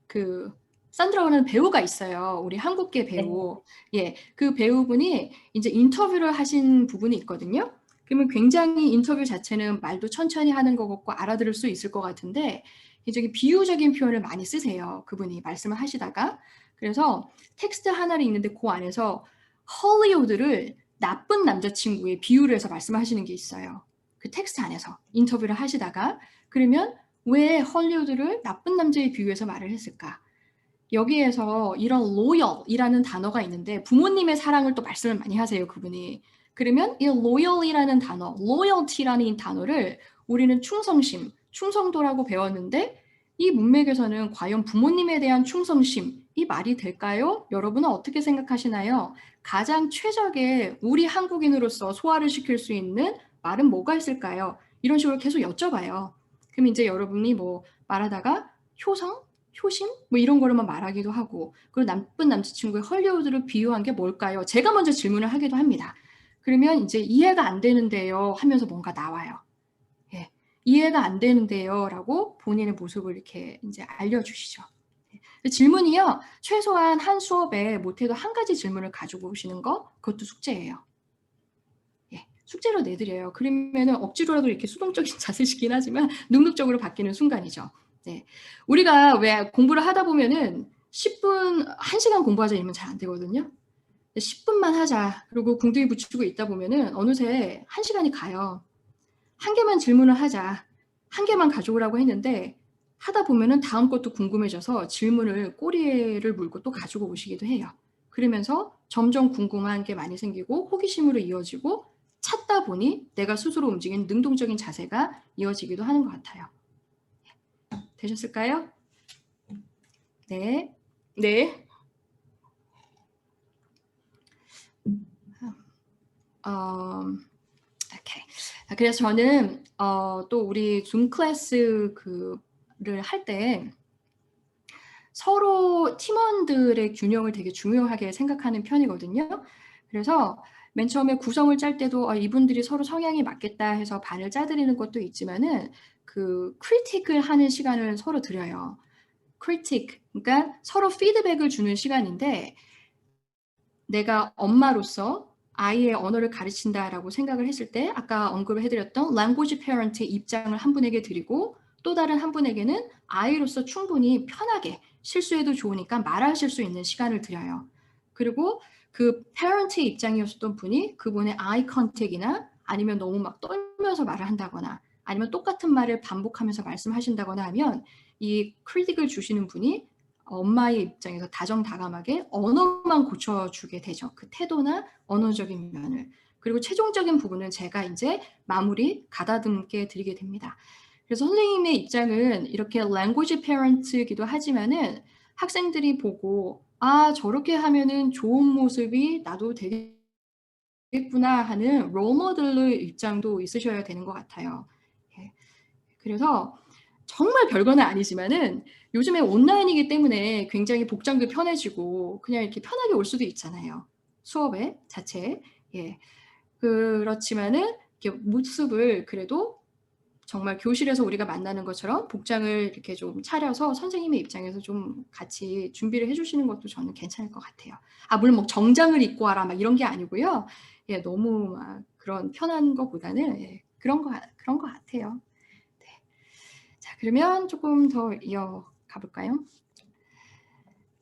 Speaker 1: 그 산드라라는 배우가 있어요. 우리 한국계 배우. 예, 그 배우분이 이제 인터뷰를 하신 부분이 있거든요. 그러면 굉장히 인터뷰 자체는 말도 천천히 하는 것 같고 알아들을 수 있을 것 같은데 이제 비유적인 표현을 많이 쓰세요. 그분이 말씀을 하시다가. 그래서 텍스트 하나를 읽는데 그 안에서 헐리우드를 나쁜 남자친구의 비유를 해서 말씀하시는 게 있어요. 그 텍스트 안에서 인터뷰를 하시다가 그러면 왜 헐리우드를 나쁜 남자에 비유해서 말을 했을까? 여기에서 이런 loyal이라는 단어가 있는데 부모님의 사랑을 또 말씀을 많이 하세요, 그분이. 그러면 이 loyal이라는 단어, loyalty라는 이 단어를 우리는 충성심, 충성도라고 배웠는데 이 문맥에서는 과연 부모님에 대한 충성심, 이 말이 될까요? 여러분은 어떻게 생각하시나요? 가장 최적의 우리 한국인으로서 소화를 시킬 수 있는 말은 뭐가 있을까요? 이런 식으로 계속 여쭤봐요. 그럼 이제 여러분이 뭐 말하다가 효성? 효심? 뭐 이런 거로만 말하기도 하고 그리고 나쁜 남자친구의 헐리우드를 비유한 게 뭘까요? 제가 먼저 질문을 하기도 합니다. 그러면 이제 이해가 안 되는데요 하면서 뭔가 나와요. 예, 이해가 안 되는데요 라고 본인의 모습을 이렇게 이제 알려주시죠. 질문이요. 최소한 한 수업에 못해도 한 가지 질문을 가지고 오시는 거 그것도 숙제예요. 예, 숙제로 내드려요. 그러면은 억지로라도 이렇게 수동적인 자세시긴 하지만 능동적으로 바뀌는 순간이죠. 네. 우리가 왜 공부를 하다 보면은 10분, 1시간 공부하자 이러면 잘 안 되거든요. 10분만 하자. 그리고 궁둥이 붙이고 있다 보면은 어느새 1시간이 가요. 한 개만 질문을 하자. 한 개만 가져오라고 했는데 하다 보면은 다음 것도 궁금해져서 질문을 꼬리를 물고 또 가지고 오시기도 해요. 그러면서 점점 궁금한 게 많이 생기고 호기심으로 이어지고 찾다 보니 내가 스스로 움직이는 능동적인 자세가 이어지기도 하는 것 같아요. 되셨을까요? 네. 네. 오케이. 그래서 저는 또 우리 줌 클래스 그를 할 때 서로 팀원들의 균형을 되게 중요하게 생각하는 편이거든요. 그래서 맨 처음에 구성을 짤 때도 이분들이 서로 성향이 맞겠다 해서 반을 짜드리는 것도 있지만은 그 크리틱을 하는 시간을 서로 드려요. 크리틱, 그러니까 서로 피드백을 주는 시간인데 내가 엄마로서 아이의 언어를 가르친다라고 생각을 했을 때 아까 언급을 해드렸던 language parent의 입장을 한 분에게 드리고 또 다른 한 분에게는 아이로서 충분히 편하게 실수해도 좋으니까 말하실 수 있는 시간을 드려요. 그리고 그 parent의 입장이었던 분이 그분의 eye contact이나 아니면 너무 막 떨면서 말을 한다거나 아니면 똑같은 말을 반복하면서 말씀하신다거나 하면 이 크리틱을 주시는 분이 엄마의 입장에서 다정다감하게 언어만 고쳐주게 되죠. 그 태도나 언어적인 면을. 그리고 최종적인 부분은 제가 이제 마무리 가다듬게 드리게 됩니다. 그래서 선생님의 입장은 이렇게 language parent이기도 하지만은 학생들이 보고 아 저렇게 하면은 좋은 모습이 나도 되겠구나 하는 롤모델의 입장도 있으셔야 되는 것 같아요. 예. 그래서 정말 별거는 아니지만은 요즘에 온라인이기 때문에 굉장히 복장도 편해지고 그냥 이렇게 편하게 올 수도 있잖아요. 수업에 자체에. 예. 그렇지만은 이렇게 모습을 그래도 정말 교실에서 우리가 만나는 것처럼 복장을 이렇게 좀 차려서 선생님의 입장에서 좀 같이 준비를 해주시는 것도 저는 괜찮을 것 같아요. 물론 뭐 정장을 입고 와라 막 이런 게 아니고요. 예, 너무 막 그런 편한 것보다는 예, 그런 것 같아요. 네. 자, 그러면 조금 더 이어가 볼까요?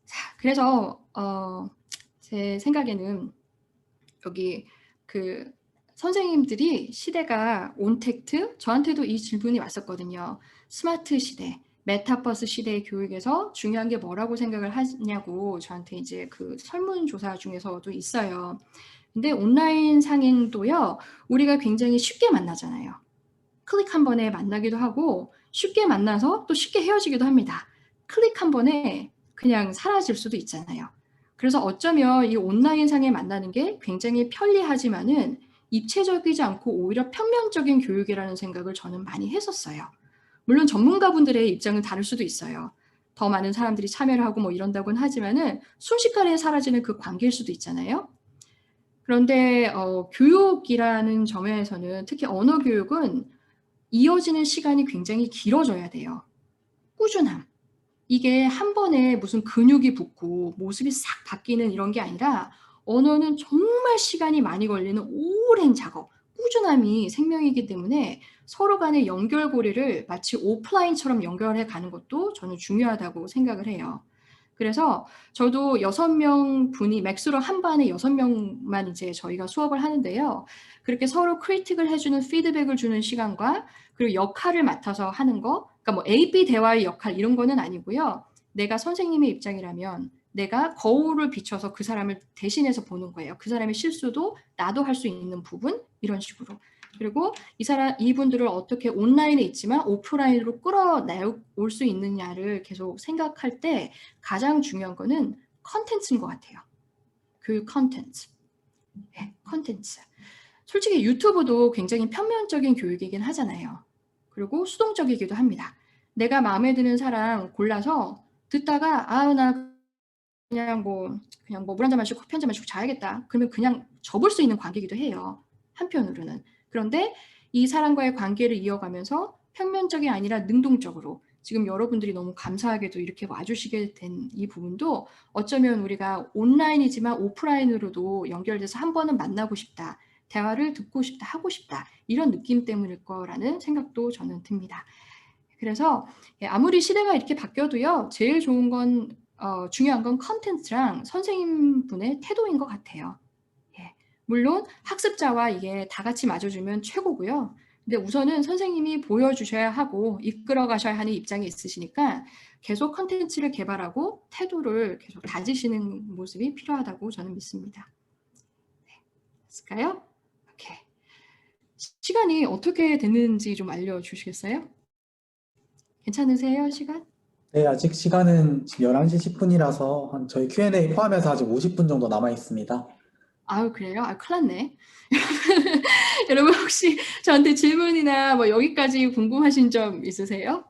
Speaker 1: 자, 그래서 제 생각에는 여기 그 선생님들이 시대가 온택트, 저한테도 이 질문이 왔었거든요. 스마트 시대, 메타버스 시대의 교육에서 중요한 게 뭐라고 생각을 하냐고 저한테 이제 그 설문조사 중에서도 있어요. 근데 온라인 상행도요, 우리가 굉장히 쉽게 만나잖아요. 클릭 한 번에 만나기도 하고 쉽게 만나서 또 쉽게 헤어지기도 합니다. 클릭 한 번에 그냥 사라질 수도 있잖아요. 그래서 어쩌면 이 온라인상에 만나는 게 굉장히 편리하지만은 입체적이지 않고 오히려 평면적인 교육이라는 생각을 저는 많이 했었어요. 물론 전문가분들의 입장은 다를 수도 있어요. 더 많은 사람들이 참여를 하고 뭐 이런다고는 하지만은 순식간에 사라지는 그 관계일 수도 있잖아요. 그런데 교육이라는 점에서는 특히 언어 교육은 이어지는 시간이 굉장히 길어져야 돼요. 꾸준함. 이게 한 번에 무슨 근육이 붙고 모습이 싹 바뀌는 이런 게 아니라 언어는 정말 시간이 많이 걸리는 오랜 작업, 꾸준함이 생명이기 때문에 서로 간의 연결고리를 마치 오프라인처럼 연결해 가는 것도 저는 중요하다고 생각을 해요. 그래서 저도 6명 분이 맥스로 한 반에 6명만 이제 저희가 수업을 하는데요. 그렇게 서로 크리틱을 해주는 피드백을 주는 시간과 그리고 역할을 맡아서 하는 거 그러니까 뭐 A, B 대화의 역할 이런 거는 아니고요. 내가 선생님의 입장이라면 내가 거울을 비춰서 그 사람을 대신해서 보는 거예요. 그 사람의 실수도 나도 할 수 있는 부분 이런 식으로. 그리고 이분들을 어떻게 온라인에 있지만 오프라인으로 끌어내올 수 있느냐를 계속 생각할 때 가장 중요한 거는 컨텐츠인 것 같아요. 그 컨텐츠. 네, 컨텐츠. 솔직히 유튜브도 굉장히 편면적인 교육이긴 하잖아요. 그리고 수동적이기도 합니다. 내가 마음에 드는 사람 골라서 듣다가 아, 나 그냥 뭐 물 한 잔 마시고 커피 한 잔 마시고 자야겠다. 그러면 그냥 접을 수 있는 관계이기도 해요. 한편으로는. 그런데 이 사람과의 관계를 이어가면서 평면적이 아니라 능동적으로 지금 여러분들이 너무 감사하게도 이렇게 와주시게 된 이 부분도 어쩌면 우리가 온라인이지만 오프라인으로도 연결돼서 한 번은 만나고 싶다. 대화를 듣고 싶다. 하고 싶다. 이런 느낌 때문일 거라는 생각도 저는 듭니다. 그래서 아무리 시대가 이렇게 바뀌어도요. 제일 좋은 건 중요한 건 컨텐츠랑 선생님분의 태도인 것 같아요. 예. 물론 학습자와 이게 다 같이 맞아주면 최고고요. 근데 우선은 선생님이 보여주셔야 하고 이끌어 가셔야 하는 입장이 있으시니까 계속 컨텐츠를 개발하고 태도를 계속 다지시는 모습이 필요하다고 저는 믿습니다. 네. 됐을까요? 오케이. 시간이 어떻게 됐는지 좀 알려주시겠어요? 괜찮으세요, 시간?
Speaker 2: 네, 아직 시간은 지금 11시 10분이라서 저희 Q&A 포함해서 아직 50분 정도 남아 있습니다.
Speaker 1: 아유, 그래요? 아, 큰일 났네. 여러분 혹시 저한테 질문이나 뭐 여기까지 궁금하신 점 있으세요?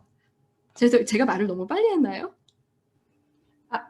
Speaker 1: 제가 말을 너무 빨리 했나요?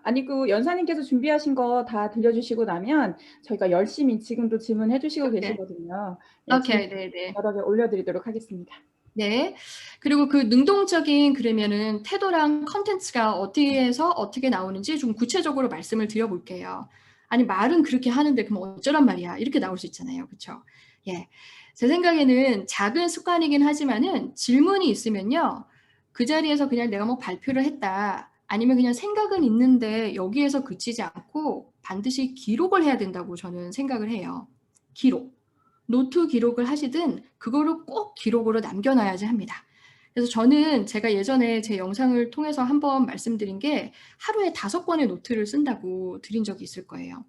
Speaker 4: 아니고 연사님께서 준비하신 거 다 들려주시고 나면 저희가 열심히 지금도 질문해 주시고
Speaker 1: 오케이.
Speaker 4: 계시거든요. 네,
Speaker 1: 오케이,
Speaker 4: 질문
Speaker 1: 네네.
Speaker 4: 바닥에 올려드리도록 하겠습니다.
Speaker 1: 네. 그리고 그 능동적인 그러면은 태도랑 컨텐츠가 어떻게 해서 어떻게 나오는지 좀 구체적으로 말씀을 드려볼게요. 아니 말은 그렇게 하는데 그럼 어쩌란 말이야 이렇게 나올 수 있잖아요. 그렇죠? 예. 제 생각에는 작은 습관이긴 하지만은 질문이 있으면요. 그 자리에서 그냥 내가 뭐 발표를 했다. 아니면 그냥 생각은 있는데 여기에서 그치지 않고 반드시 기록을 해야 된다고 저는 생각을 해요. 기록. 노트 기록을 하시든 그거를 꼭 기록으로 남겨놔야지 합니다. 그래서 저는 제가 예전에 제 영상을 통해서 한번 말씀드린 게 하루에 5권의 노트를 쓴다고 드린 적이 있을 거예요.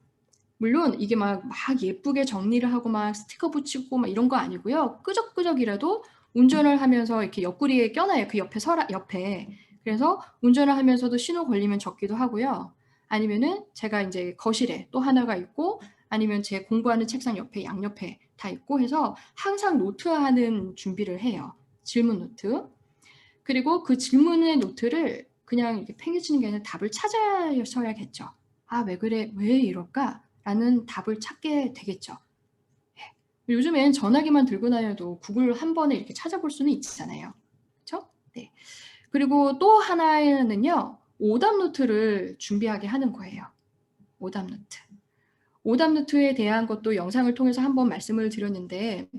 Speaker 1: 물론 이게 막 예쁘게 정리를 하고 막 스티커 붙이고 막 이런 거 아니고요. 끄적끄적이라도 운전을 하면서 이렇게 옆구리에 껴놔요. 그 옆에. 그래서 운전을 하면서도 신호 걸리면 적기도 하고요. 아니면은 제가 이제 거실에 또 하나가 있고 아니면 제 공부하는 책상 옆에 양옆에 다 있고 해서 항상 노트하는 준비를 해요. 질문 노트. 그리고 그 질문의 노트를 그냥 이렇게 팽개치는 게 아니라 답을 찾아서야겠죠. 아, 왜 그래? 왜 이럴까? 라는 답을 찾게 되겠죠. 네. 요즘엔 전화기만 들고 다녀도 구글 한 번에 이렇게 찾아볼 수는 있잖아요. 그렇죠? 네. 그리고 또 하나에는요. 오답 노트를 준비하게 하는 거예요. 오답 노트. 오답 노트에 대한 것도 영상을 통해서 한번 말씀을 드렸는데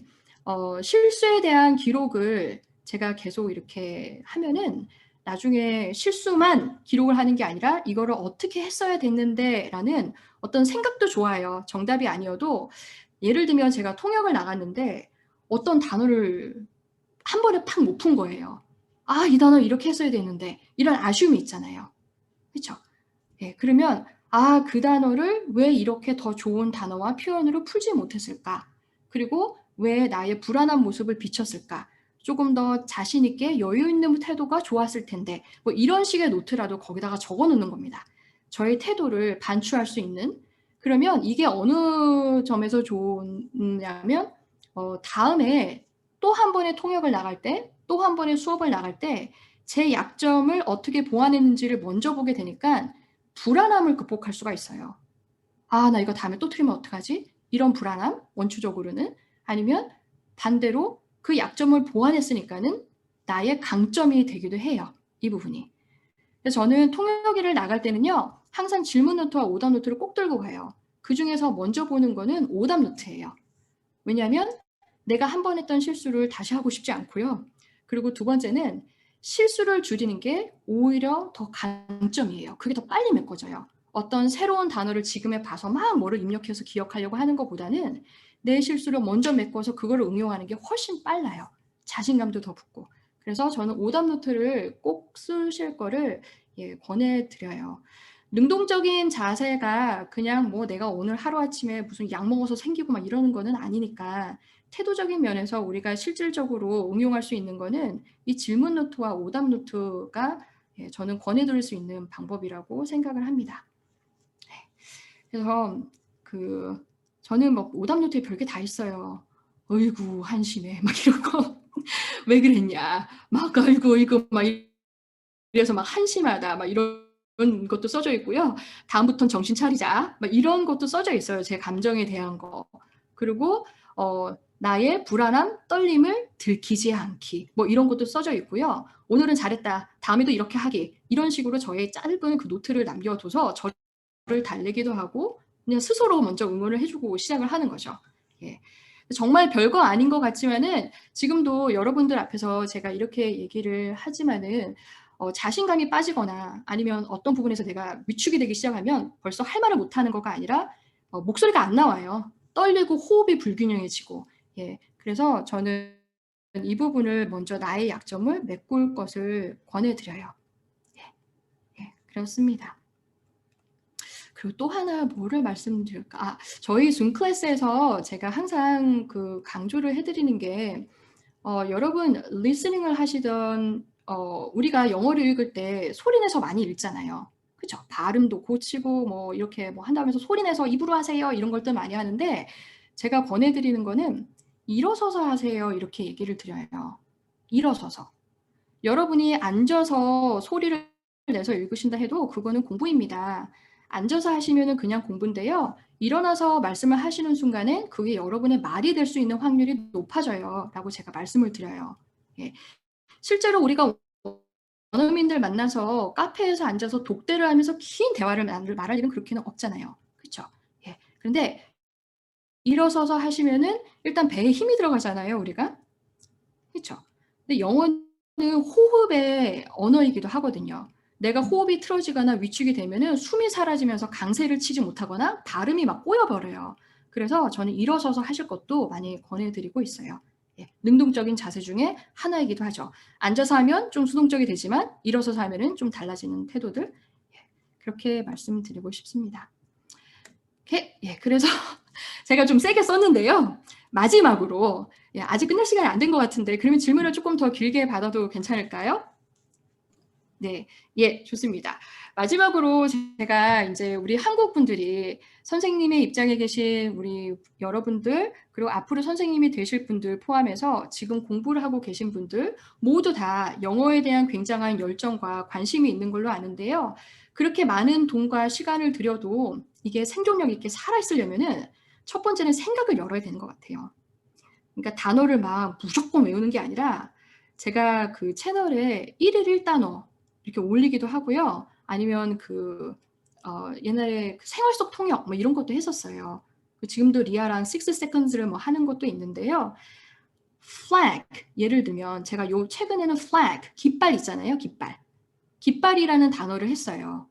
Speaker 1: 실수에 대한 기록을 제가 계속 이렇게 하면은 나중에 실수만 기록을 하는 게 아니라 이거를 어떻게 했어야 됐는데 라는 어떤 생각도 좋아요. 정답이 아니어도 예를 들면 제가 통역을 나갔는데 어떤 단어를 한 번에 팍 못 푼 거예요. 아, 이 단어 이렇게 했어야 되는데 이런 아쉬움이 있잖아요. 그렇죠? 예, 그러면 아, 그 단어를 왜 이렇게 더 좋은 단어와 표현으로 풀지 못했을까? 그리고 왜 나의 불안한 모습을 비췄을까? 조금 더 자신 있게 여유 있는 태도가 좋았을 텐데 뭐 이런 식의 노트라도 거기다가 적어 놓는 겁니다. 저의 태도를 반추할 수 있는. 그러면 이게 어느 점에서 좋냐면 다음에 또 한 번의 통역을 나갈 때 또 한 번의 수업을 나갈 때 제 약점을 어떻게 보완했는지를 먼저 보게 되니까 불안함을 극복할 수가 있어요. 아, 나 이거 다음에 또 틀리면 어떡하지? 이런 불안함, 원초적으로는. 아니면 반대로 그 약점을 보완했으니까는 나의 강점이 되기도 해요. 이 부분이. 그래서 저는 통역일을 나갈 때는요. 항상 질문 노트와 오답 노트를 꼭 들고 가요. 그중에서 먼저 보는 거는 오답 노트예요. 왜냐하면 내가 한 번 했던 실수를 다시 하고 싶지 않고요. 그리고 두 번째는 실수를 줄이는 게 오히려 더 강점이에요. 그게 더 빨리 메꿔져요. 어떤 새로운 단어를 지금에 봐서 막 뭐를 입력해서 기억하려고 하는 것보다는 내 실수를 먼저 메꿔서 그걸 응용하는 게 훨씬 빨라요. 자신감도 더 붙고. 그래서 저는 오답 노트를 꼭 쓰실 거를 권해드려요. 능동적인 자세가 그냥 뭐 내가 오늘 하루아침에 무슨 약 먹어서 생기고 막 이러는 거는 아니니까 태도적인 면에서 우리가 실질적으로 응용할 수 있는 거는 이 질문 노트와 오답 노트가 저는 권해드릴 수 있는 방법이라고 생각을 합니다. 그래서 저는 뭐 오답 노트에 별게 다 있어요. 어이구 한심해 막 이런 거 왜 그랬냐 막 아이고 이거 막 이래서 막 한심하다 막 이런 것도 써져 있고요. 다음부턴 정신 차리자 막 이런 것도 써져 있어요. 제 감정에 대한 거. 그리고 나의 불안함, 떨림을 들키지 않기 뭐 이런 것도 써져 있고요. 오늘은 잘했다. 다음에도 이렇게 하기. 이런 식으로 저의 짧은 그 노트를 남겨둬서 저를 달래기도 하고 그냥 스스로 먼저 응원을 해주고 시작을 하는 거죠. 예. 정말 별거 아닌 것 같지만은 지금도 여러분들 앞에서 제가 이렇게 얘기를 하지만은 자신감이 빠지거나 아니면 어떤 부분에서 내가 위축이 되기 시작하면 벌써 할 말을 못하는 거가 아니라 목소리가 안 나와요. 떨리고 호흡이 불균형해지고 그래서 저는 이 부분을 먼저 나의 약점을 메꿀 것을 권해드려요. 그렇습니다. 그리고 또 하나 뭐를 말씀드릴까? 저희 줌 클래스에서 제가 항상 강조를 해드리는 게 여러분 리스닝을 하시던 우리가 영어를 읽을 때 소리내서 많이 읽잖아요. 그죠? 발음도 고치고 뭐 이렇게 뭐 한다면서 소리내서 입으로 하세요 이런 것들 많이 하는데 제가 권해드리는 거는 일어서서 하세요 이렇게 얘기를 드려요. 일어서서. 여러분이 앉아서 소리를 내서 읽으신다 해도 그거는 공부입니다. 앉아서 하시면은 그냥 공부인데요. 일어나서 말씀을 하시는 순간에 그게 여러분의 말이 될 수 있는 확률이 높아져요. 라고 제가 말씀을 드려요. 실제로 우리가 원어민들 만나서 카페에서 앉아서 독대를 하면서 긴 대화를 말할 일은 그렇게는 없잖아요. 그렇죠? 그런데 일어서서 하시면은 일단 배에 힘이 들어가잖아요. 우리가. 그렇죠? 근데 영어는 호흡의 언어이기도 하거든요. 내가 호흡이 틀어지거나 위축이 되면은 숨이 사라지면서 강세를 치지 못하거나 발음이 막 꼬여버려요. 그래서 저는 일어서서 하실 것도 많이 권해드리고 있어요. 능동적인 자세 중에 하나이기도 하죠. 앉아서 하면 좀 수동적이 되지만 일어서서 하면은 좀 달라지는 태도들 그렇게 말씀드리고 싶습니다. 그래서 제가 좀 세게 썼는데요. 마지막으로 아직 끝날 시간이 안 된 것 같은데 그러면 질문을 조금 더 길게 받아도 괜찮을까요? 네, 좋습니다. 마지막으로 제가 이제 우리 한국 분들이 선생님의 입장에 계신 우리 여러분들 그리고 앞으로 선생님이 되실 분들 포함해서 지금 공부를 하고 계신 분들 모두 다 영어에 대한 굉장한 열정과 관심이 있는 걸로 아는데요. 그렇게 많은 돈과 시간을 들여도 이게 생존력 있게 살아있으려면은 첫 번째는 생각을 열어야 되는 것 같아요. 그러니까 단어를 막 무조건 외우는 게 아니라 제가 그 채널에 1일 1단어 이렇게 올리기도 하고요. 아니면 옛날에 생활 속 통역 뭐 이런 것도 했었어요. 지금도 리아랑 6 seconds를 뭐 하는 것도 있는데요. flag 예를 들면 제가 최근에는 flag 깃발 있잖아요. 깃발이라는 단어를 했어요.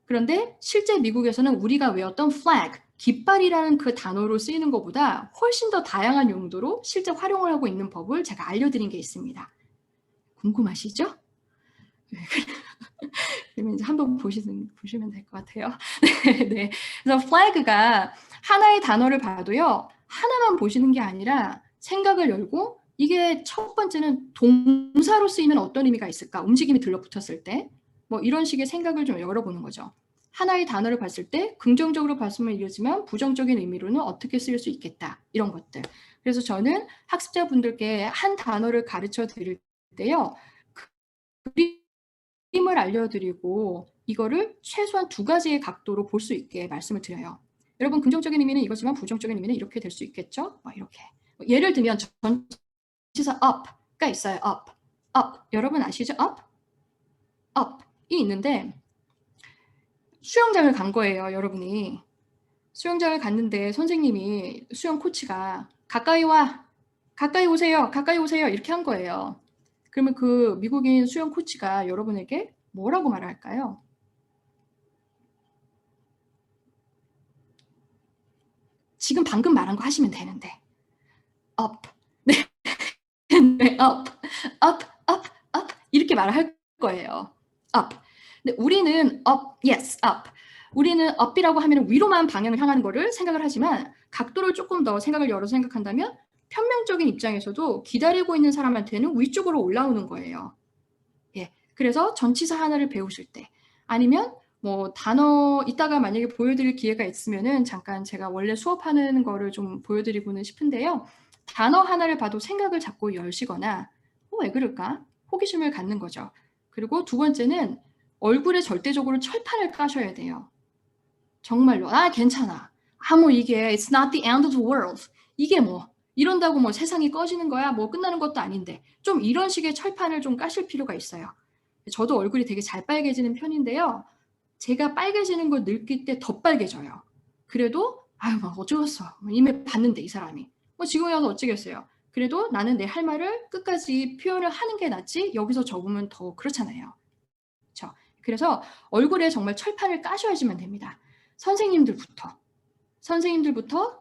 Speaker 1: 그런데 실제 미국에서는 우리가 외웠던 flag 깃발이라는 그 단어로 쓰이는 것보다 훨씬 더 다양한 용도로 실제 활용을 하고 있는 법을 제가 알려드린 게 있습니다. 궁금하시죠? 그러면 이제 한번 보시면 될 것 같아요. 네. 그래서 flag가 하나의 단어를 봐도요. 하나만 보시는 게 아니라 생각을 열고 이게 첫 번째는 동사로 쓰이면 어떤 의미가 있을까? 움직임이 들러붙었을 때 뭐 이런 식의 생각을 좀 열어보는 거죠. 하나의 단어를 봤을 때 긍정적으로 봤으면 이러지만 부정적인 의미로는 어떻게 쓰일 수 있겠다. 이런 것들. 그래서 저는 학습자분들께 한 단어를 가르쳐 드릴 때요. 그림을 알려드리고 이거를 최소한 2가지의 각도로 볼 수 있게 말씀을 드려요. 여러분 긍정적인 의미는 이거지만 부정적인 의미는 이렇게 될 수 있겠죠? 이렇게. 예를 들면 전치사 up가 있어요. up. 여러분 아시죠? up이 있는데 수영장을 간 거예요. 여러분이. 수영장을 갔는데 선생님이 수영 코치가 가까이 오세요. 이렇게 한 거예요. 그러면 그 미국인 수영 코치가 여러분에게 뭐라고 말할까요? 지금 방금 말한 거 하시면 되는데 up. 네, up. 이렇게 말을 할 거예요. up. 근데 우리는 up, yes, up. 우리는 up이라고 하면 위로만 방향을 향하는 거를 생각을 하지만 각도를 조금 더 생각을 열어서 생각한다면 평면적인 입장에서도 기다리고 있는 사람한테는 위쪽으로 올라오는 거예요. 예. 그래서 전치사 하나를 배우실 때 아니면 뭐 단어 이따가 만약에 보여드릴 기회가 있으면은 잠깐 제가 원래 수업하는 거를 좀 보여드리고는 싶은데요. 단어 하나를 봐도 생각을 자꾸 열시거나 왜 그럴까? 호기심을 갖는 거죠. 그리고 두 번째는 얼굴에 절대적으로 철판을 까셔야 돼요. 정말로 괜찮아. 뭐 이게 it's not the end of the world. 이게 뭐 이런다고 뭐 세상이 꺼지는 거야? 뭐 끝나는 것도 아닌데 좀 이런 식의 철판을 좀 까실 필요가 있어요. 저도 얼굴이 되게 잘 빨개지는 편인데요. 제가 빨개지는 걸 느낄 때 더 빨개져요. 그래도 막 어쩌겠어. 이미 봤는데 이 사람이. 뭐 지금에 와서 어쩌겠어요. 그래도 나는 내 할 말을 끝까지 표현을 하는 게 낫지 여기서 접으면 더 그렇잖아요. 그렇죠? 그래서 얼굴에 정말 철판을 까셔야지만 됩니다. 선생님들부터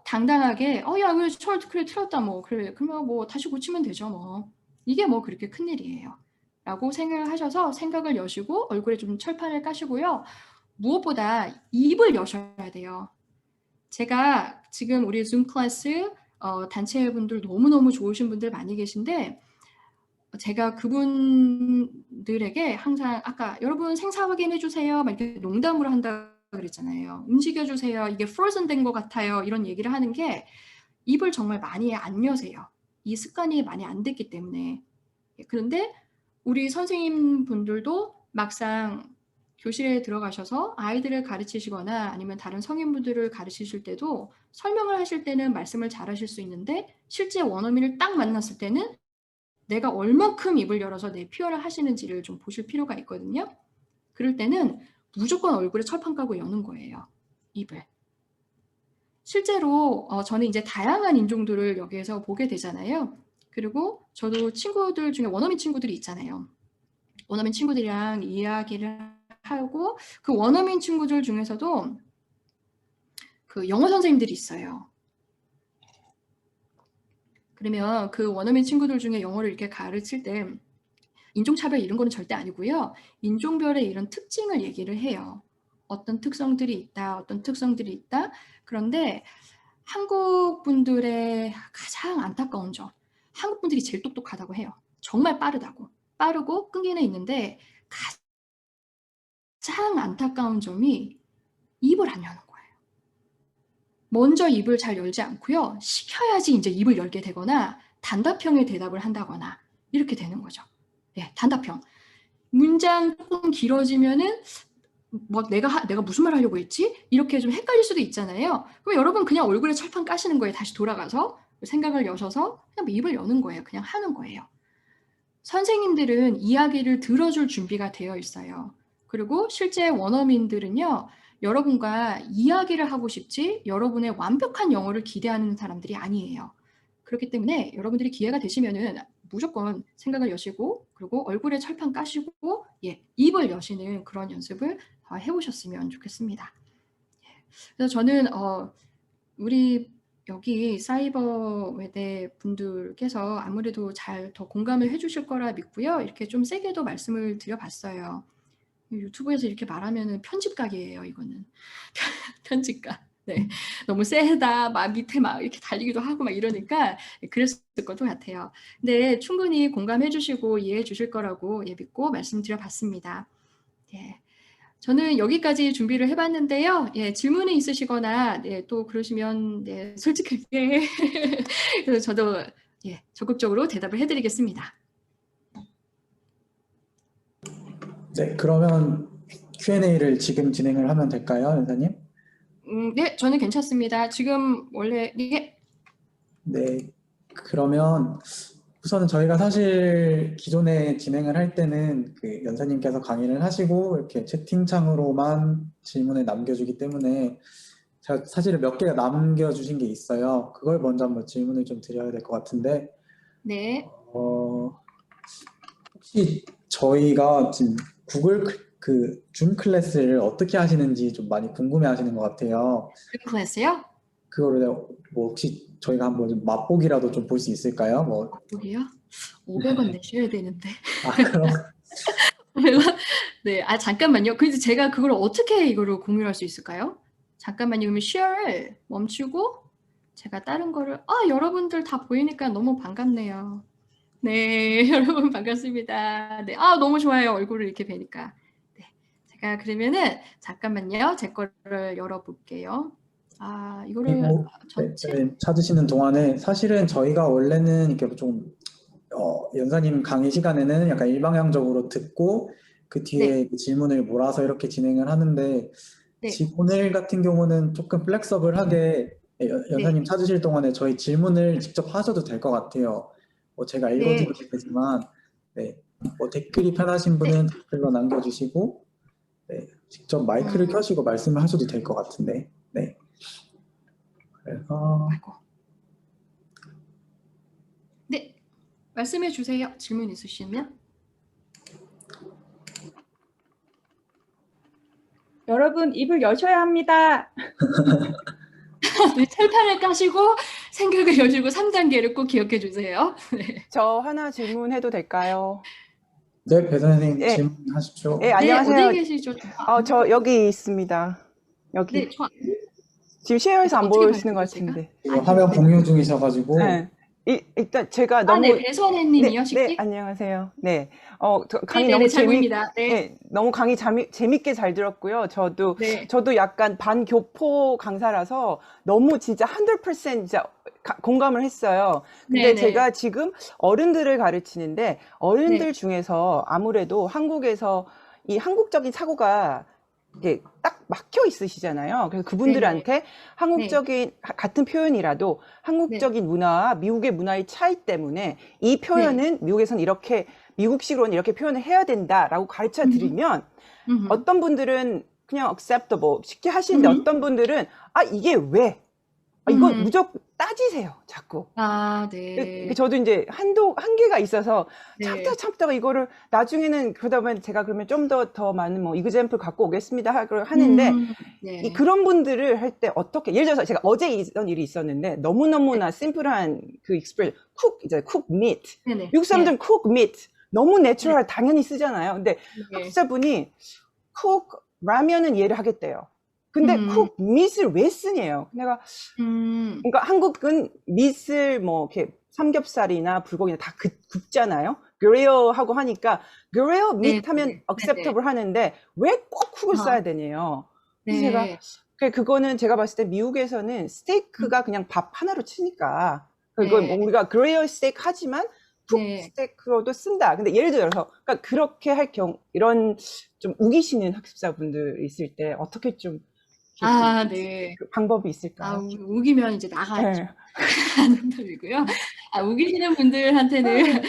Speaker 1: 당당하게 야 왜 철 그래 틀었다 뭐 그래 그러면 뭐 다시 고치면 되죠 뭐 이게 뭐 그렇게 큰일이에요 라고 생각을 하셔서 생각을 여시고 얼굴에 좀 철판을 까시고요. 무엇보다 입을 여셔야 돼요. 제가 지금 우리 줌 클래스 단체분들 너무너무 좋으신 분들 많이 계신데 제가 그분들에게 항상 아까 여러분 생사 확인해 주세요 막 이렇게 농담으로 한다 그랬잖아요. 움직여 주세요. 이게 프로즌 된 것 같아요. 이런 얘기를 하는 게 입을 정말 많이 안 여세요. 이 습관이 많이 안 됐기 때문에. 그런데 우리 선생님 분들도 막상 교실에 들어가셔서 아이들을 가르치시거나 아니면 다른 성인분들을 가르치실 때도 설명을 하실 때는 말씀을 잘 하실 수 있는데 실제 원어민을 딱 만났을 때는 내가 얼만큼 입을 열어서 내 표현을 하시는지를 좀 보실 필요가 있거든요. 그럴 때는 무조건 얼굴에 철판 까고 여는 거예요. 입을. 실제로 저는 이제 다양한 인종들을 여기에서 보게 되잖아요. 그리고 저도 친구들 중에 원어민 친구들이 있잖아요. 원어민 친구들이랑 이야기를 하고 그 원어민 친구들 중에서도 그 영어 선생님들이 있어요. 그러면 그 원어민 친구들 중에 영어를 이렇게 가르칠 때 인종차별 이런 거는 절대 아니고요. 인종별의 이런 특징을 얘기를 해요. 어떤 특성들이 있다. 어떤 특성들이 있다. 그런데 한국 분들의 가장 안타까운 점. 한국 분들이 제일 똑똑하다고 해요. 정말 빠르다고. 빠르고 끈기는 있는데 가장 안타까운 점이 입을 안 여는 거예요. 먼저 입을 잘 열지 않고요. 시켜야지 이제 입을 열게 되거나 단답형의 대답을 한다거나 이렇게 되는 거죠. 네, 단답형. 문장 조금 길어지면은 막 내가 무슨 말 하려고 했지? 이렇게 좀 헷갈릴 수도 있잖아요. 그럼 여러분 그냥 얼굴에 철판 까시는 거예요. 다시 돌아가서 생각을 여셔서 그냥 입을 여는 거예요. 그냥 하는 거예요. 선생님들은 이야기를 들어줄 준비가 되어 있어요. 그리고 실제 원어민들은요. 여러분과 이야기를 하고 싶지 여러분의 완벽한 영어를 기대하는 사람들이 아니에요. 그렇기 때문에 여러분들이 기회가 되시면은 무조건 생각을 여시고 그리고 얼굴에 철판 까시고 입을 여시는 그런 연습을 해보셨으면 좋겠습니다. 그래서 저는 우리 여기 사이버 외대 분들께서 아무래도 잘 더 공감을 해주실 거라 믿고요. 이렇게 좀 세게도 말씀을 드려봤어요. 유튜브에서 이렇게 말하면은 편집각이에요. 이거는 편집각. 네, 너무 세다. 막 밑에 막 이렇게 달리기도 하고 막 이러니까 그랬을 것도 같아요. 근데 충분히 공감해 주시고 이해해 주실 거라고 믿고 말씀드려봤습니다. 예. 저는 여기까지 준비를 해봤는데요. 질문이 있으시거나 또 그러시면 솔직하게 그래서 저도 적극적으로 대답을 해드리겠습니다.
Speaker 2: 네, 그러면 Q&A를 지금 진행을 하면 될까요, 연사님?
Speaker 1: 네, 저는 괜찮습니다. 지금 원래
Speaker 2: 네, 그러면 우선은 저희가 사실 기존에 진행을 할 때는 그 연사님께서 강의를 하시고 이렇게 채팅창으로만 질문을 남겨주기 때문에 제가 사실은 몇 개가 남겨주신 게 있어요. 그걸 먼저 한번 질문을 좀 드려야 될 것 같은데
Speaker 1: 네.
Speaker 2: 혹시 저희가 지금 구글 줌 클래스를 어떻게 하시는지 좀 많이 궁금해 하시는 것 같아요.
Speaker 1: 줌 클래스요?
Speaker 2: 그거를 뭐 혹시 저희가 한번 좀 맛보기라도 좀 볼 수 있을까요? 뭐
Speaker 1: 맛보기요? 500원 내셔야 되는데.
Speaker 2: 그럼
Speaker 1: 네, 잠깐만요. 근데 제가 그걸 어떻게 이거를 공유할 수 있을까요? 잠깐만요. 그러면 share를 멈추고 제가 다른 거를 여러분들 다 보이니까 너무 반갑네요. 네, 여러분 반갑습니다. 네, 너무 좋아요. 얼굴을 이렇게 뵈니까. 네, 제가 그러면은 잠깐만요. 제 거를 열어볼게요. 이거를
Speaker 2: 그리고
Speaker 1: 전체.
Speaker 2: 네, 찾으시는 동안에 사실은 저희가 원래는 이렇게 좀 연사님 강의 시간에는 약간 일방향적으로 듣고 그 뒤에 그 질문을 몰아서 이렇게 진행을 하는데
Speaker 1: 네,
Speaker 2: 오늘 같은 경우는 조금 플렉서블하게 연사님 찾으실 동안에 저희 질문을 직접 하셔도 될 것 같아요. 제가 읽어드리면 되지만 네, 댓글이 편하신 분은 댓글로 남겨주시고 네, 직접 마이크를 켜시고 말씀을 하셔도 될 것 같은데 네. 그래서
Speaker 1: 네, 말씀해 주세요. 질문 있으시면.
Speaker 4: 여러분 입을 여셔야 합니다.
Speaker 1: 네, 철판을 까시고 생각을 여시고 3단계를 꼭 기억해 주세요. 네.
Speaker 5: 저 하나 질문해도 될까요?
Speaker 2: 네, 배 선생님
Speaker 5: 예.
Speaker 2: 질문하십시오.
Speaker 5: 예, 안녕하세요.
Speaker 1: 어디 계시죠?
Speaker 5: 저 여기 있습니다. 여기.
Speaker 1: 네,
Speaker 5: 지금 쉐어에서 안
Speaker 1: 어떻게
Speaker 5: 보이시는 것
Speaker 1: 봐요, 제가?
Speaker 5: 같은데.
Speaker 2: 화면 공유 중이셔가지고
Speaker 5: 네. 일단 제가 너무
Speaker 1: 네, 배선혜님이요,
Speaker 5: 네,
Speaker 1: 식기?
Speaker 5: 안녕하세요. 네. 강의
Speaker 1: 네네네,
Speaker 5: 너무
Speaker 1: 잘 보입니다. 네.
Speaker 5: 너무 강의 재밌게 잘 들었고요. 저도 약간 반교포 강사라서 너무 진짜 100% 진짜 공감을 했어요. 근데
Speaker 1: 네네.
Speaker 5: 제가 지금 어른들을 가르치는데 어른들 중에서 아무래도 한국에서 이 한국적인 사고가 이게 딱 막혀 있으시잖아요. 그래서 그분들한테 한국적인 같은 표현이라도 한국적인 문화와 미국의 문화의 차이 때문에 이 표현은 미국에서는 이렇게 미국식으로는 이렇게 표현을 해야 된다라고 가르쳐 드리면 어떤 분들은 그냥 acceptable 쉽게 하시는데 어떤 분들은 이게 왜? 이건 무조건 따지세요, 자꾸.
Speaker 1: 네.
Speaker 5: 저도 이제 한계가 있어서 참다가 이거를 나중에는 그러다 보면 제가 그러면 좀 더 많은 example 갖고 오겠습니다 하는데 그런 분들을 할 때 어떻게 예를 들어서 제가 어제 있던 일이 있었는데 너무너무나 심플한 그 expression cook meat 미국 사람들은 cook meat 너무 내추럴 당연히 쓰잖아요. 근데 학자분이 cook 라면은 이해를 하겠대요. 근데 cook meat을 왜 쓰냐요. 내가 그러니까 한국은 meat을 이렇게 삼겹살이나 불고기나 다 굽잖아요. grill 하고 하니까 grill meat 하면 acceptable 하는데 왜 꼭 cook을 써야 되냐요. 그래서 제가 그거는 제가 봤을 때 미국에서는 스테이크가 그냥 밥 하나로 치니까 그건 우리가 grill steak 하지만 쿡 스테이크로도 쓴다. 근데 예를 들어서 그러니까 그렇게 할 경우 이런 좀 우기시는 학습자분들 있을 때 어떻게 좀 그 방법이 있을까요?
Speaker 1: 우기면 이제 나가야죠. 농담이고요. 우기시는 분들한테는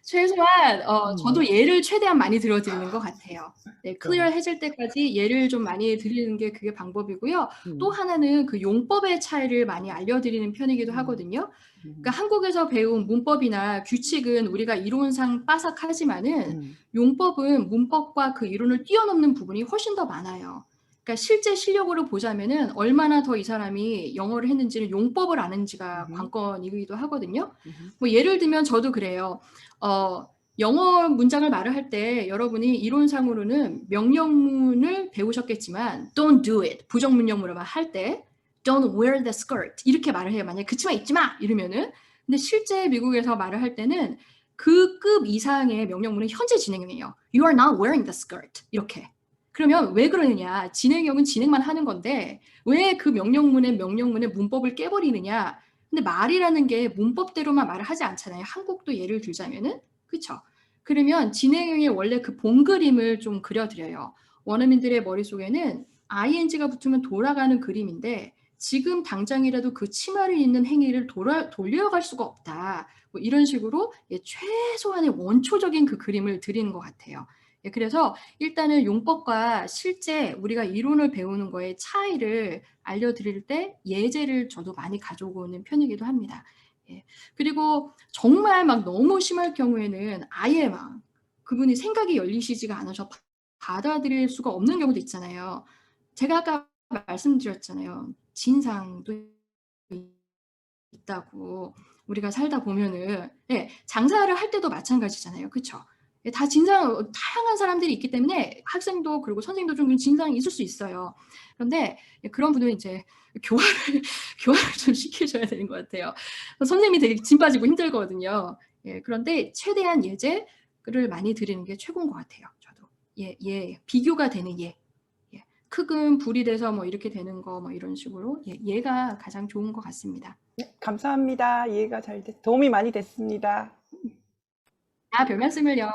Speaker 1: 최소한 저도 예를 최대한 많이 들어드리는 것 같아요. 네, 클리어해질 때까지 예를 좀 많이 드리는 게 그게 방법이고요. 또 하나는 그 용법의 차이를 많이 알려드리는 편이기도 하거든요. 그러니까 한국에서 배운 문법이나 규칙은 우리가 이론상 빠삭하지만은 용법은 문법과 그 이론을 뛰어넘는 부분이 훨씬 더 많아요. 그러니까 실제 실력으로 보자면은 얼마나 더 이 사람이 영어를 했는지는 용법을 아는지가 관건이기도 하거든요. 예를 들면 저도 그래요. 영어 문장을 말을 할 때 여러분이 이론상으로는 명령문을 배우셨겠지만 don't do it 부정문형으로만 할 때 don't wear the skirt 이렇게 말을 해요. 만약에 그 치마 입지 마 이러면은 근데 실제 미국에서 말을 할 때는 그 급 이상의 명령문은 현재 진행형이에요. You are not wearing the skirt 이렇게. 그러면 왜 그러느냐? 진행형은 진행만 하는 건데 왜 그 명령문의 문법을 깨버리느냐? 근데 말이라는 게 문법대로만 말을 하지 않잖아요. 한국도 예를 들자면은 그렇죠? 그러면 진행형의 원래 그 본 그림을 좀 그려드려요. 원어민들의 머릿속에는 ing가 붙으면 돌아가는 그림인데 지금 당장이라도 그 치마를 입는 행위를 돌려갈 수가 없다. 이런 식으로 최소한의 원초적인 그 그림을 드리는 것 같아요. 그래서 일단은 용법과 실제 우리가 이론을 배우는 거의 차이를 알려드릴 때 예제를 저도 많이 가져오고 있는 편이기도 합니다. 그리고 정말 막 너무 심할 경우에는 아예 막 그분이 생각이 열리시지가 않아서 받아들일 수가 없는 경우도 있잖아요. 제가 아까 말씀드렸잖아요. 진상도 있다고. 우리가 살다 보면은 장사를 할 때도 마찬가지잖아요. 그렇죠? 예, 다 다양한 사람들이 있기 때문에 학생도 그리고 선생님도 좀 진상이 있을 수 있어요. 그런데 그런 분들은 이제 교화를 교화를 좀 시켜줘야 되는 것 같아요. 선생님이 되게 진 빠지고 힘들거든요. 예, 그런데 최대한 예제를 많이 드리는 게 최고인 것 같아요. 저도 비교가 되는 예, 크금 불이 돼서 뭐 이렇게 되는 거 뭐 이런 식으로 얘가 가장 좋은 것 같습니다.
Speaker 5: 네, 감사합니다. 이해가 도움이 많이 됐습니다.
Speaker 1: 별 말씀을요.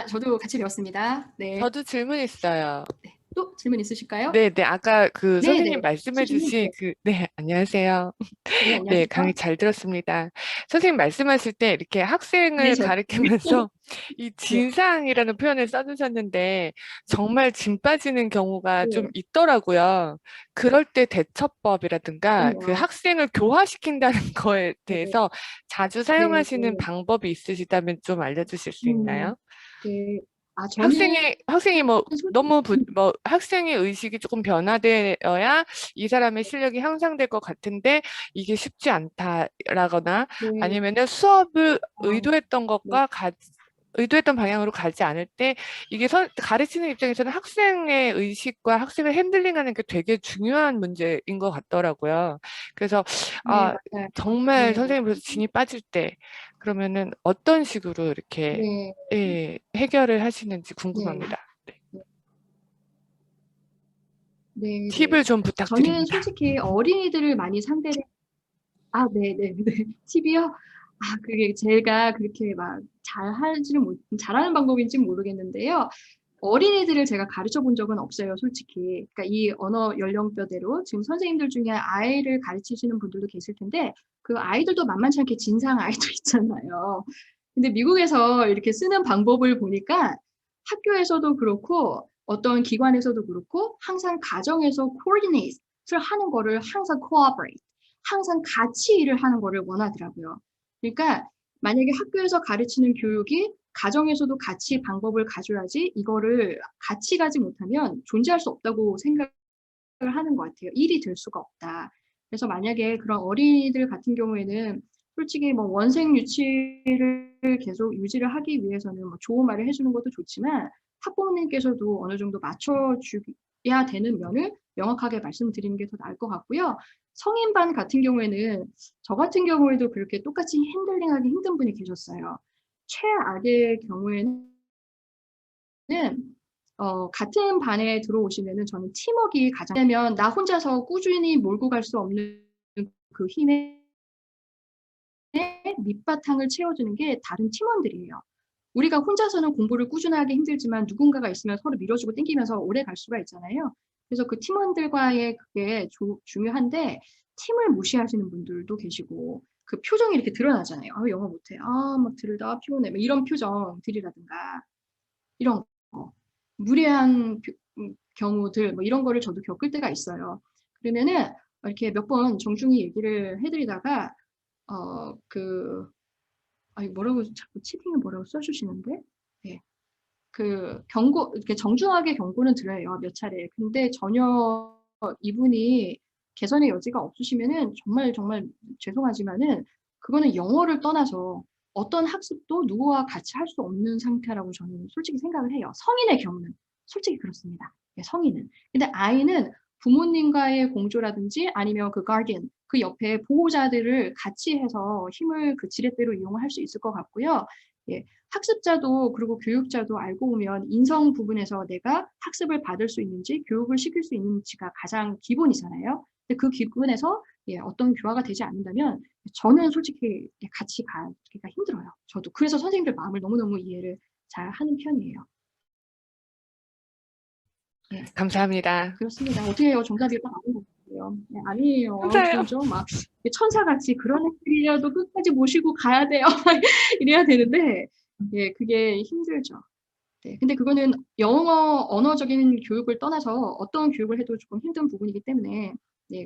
Speaker 1: 저도 같이 배웠습니다. 네.
Speaker 6: 저도 질문 있어요.
Speaker 1: 네. 또 질문 있으실까요?
Speaker 6: 네, 아까 그
Speaker 1: 네,
Speaker 6: 선생님
Speaker 1: 네.
Speaker 6: 말씀해주신 네, 안녕하세요.
Speaker 1: 네, 안녕하세요.
Speaker 6: 네, 강의 잘 들었습니다. 선생님 말씀하실 때 이렇게 학생을
Speaker 1: 네,
Speaker 6: 가르치면서 이 진상이라는 표현을 써주셨는데 정말 진 빠지는 경우가 좀 있더라고요. 그럴 때 대처법이라든가 그 학생을 교화시킨다는 거에 대해서 자주 사용하시는 방법이 있으시다면 좀 알려주실 수 있나요?
Speaker 1: 네. 저는
Speaker 6: 학생이 학생의 의식이 조금 변화되어야 이 사람의 실력이 향상될 것 같은데 이게 쉽지 않다라거나 아니면은 수업을 의도했던 것과 의도했던 방향으로 가지 않을 때 이게 가르치는 입장에서는 학생의 의식과 학생을 핸들링하는 게 되게 중요한 문제인 것 같더라고요. 그래서 정말 선생님으로서 진이 빠질 때 그러면은 어떤 식으로 이렇게 해결을 하시는지 궁금합니다.
Speaker 1: 네.
Speaker 6: 팁을 좀 부탁드립니다.
Speaker 1: 저는 솔직히 어린이들을 많이 상대를 네. 팁이요? 그게 제가 그렇게 막 잘하는 방법인지는 모르겠는데요. 어린이들을 제가 가르쳐 본 적은 없어요, 솔직히. 그러니까 이 언어 연령대로 지금 선생님들 중에 아이를 가르치시는 분들도 계실 텐데 그 아이들도 만만치 않게 진상 아이들 있잖아요. 근데 미국에서 이렇게 쓰는 방법을 보니까 학교에서도 그렇고 어떤 기관에서도 그렇고 항상 가정에서 coordinate를 하는 거를 항상 cooperate, 항상 같이 일을 하는 거를 원하더라고요. 그러니까 만약에 학교에서 가르치는 교육이 가정에서도 같이 방법을 가져야지 이거를 같이 가지 못하면 존재할 수 없다고 생각을 하는 것 같아요. 일이 될 수가 없다. 그래서 만약에 그런 어린이들 같은 경우에는 솔직히 뭐 원생 유치를 계속 유지를 하기 위해서는 뭐 좋은 말을 해주는 것도 좋지만 학부모님께서도 어느 정도 맞춰줘야 되는 면을 명확하게 말씀드리는 게 더 나을 것 같고요. 성인반 같은 경우에는 저 같은 경우에도 그렇게 똑같이 핸들링하기 힘든 분이 계셨어요. 최악의 경우에는 같은 반에 들어오시면은 저는 팀워크가 가장 왜냐면 나 혼자서 꾸준히 몰고 갈 수 없는 그 힘에 밑바탕을 채워주는 게 다른 팀원들이에요. 우리가 혼자서는 공부를 꾸준하게 힘들지만 누군가가 있으면 서로 밀어주고 당기면서 오래 갈 수가 있잖아요. 그래서 그 팀원들과의 그게 중요한데 팀을 무시하시는 분들도 계시고 그 표정이 이렇게 드러나잖아요. 영어 못해. 막 들다 피곤해. 이런 표정들이라든가 이런 거. 무례한 경우들 뭐 이런 거를 저도 겪을 때가 있어요. 그러면은 이렇게 몇 번 정중히 얘기를 해드리다가 뭐라고 자꾸 채팅에 뭐라고 써주시는데 이렇게 정중하게 경고는 드려요, 몇 차례. 근데 전혀 이분이 개선의 여지가 없으시면은 정말 죄송하지만은 그거는 영어를 떠나서 어떤 학습도 누구와 같이 할 수 없는 상태라고 저는 솔직히 생각을 해요. 성인의 경우는 솔직히 그렇습니다. 성인은. 근데 아이는 부모님과의 공조라든지 아니면 그 가디언, 그 옆에 보호자들을 같이 해서 힘을 그 지렛대로 이용할 수 있을 것 같고요. 학습자도 그리고 교육자도 알고 보면 인성 부분에서 내가 학습을 받을 수 있는지 교육을 시킬 수 있는지가 가장 기본이잖아요. 근데 그 기본에서 어떤 교화가 되지 않는다면 저는 솔직히 같이 가기가 힘들어요. 저도. 그래서 선생님들 마음을 너무너무 이해를 잘 하는 편이에요.
Speaker 6: 감사합니다.
Speaker 1: 그렇습니다. 어떻게 해요? 정답이 딱 나온 것 같아요. 아니에요.
Speaker 6: 맞아요.
Speaker 1: 그죠? 막 천사같이 그런 애들이라도 끝까지 모시고 가야 돼요. 이래야 되는데 그게 힘들죠. 근데 그거는 언어적인 교육을 떠나서 어떤 교육을 해도 조금 힘든 부분이기 때문에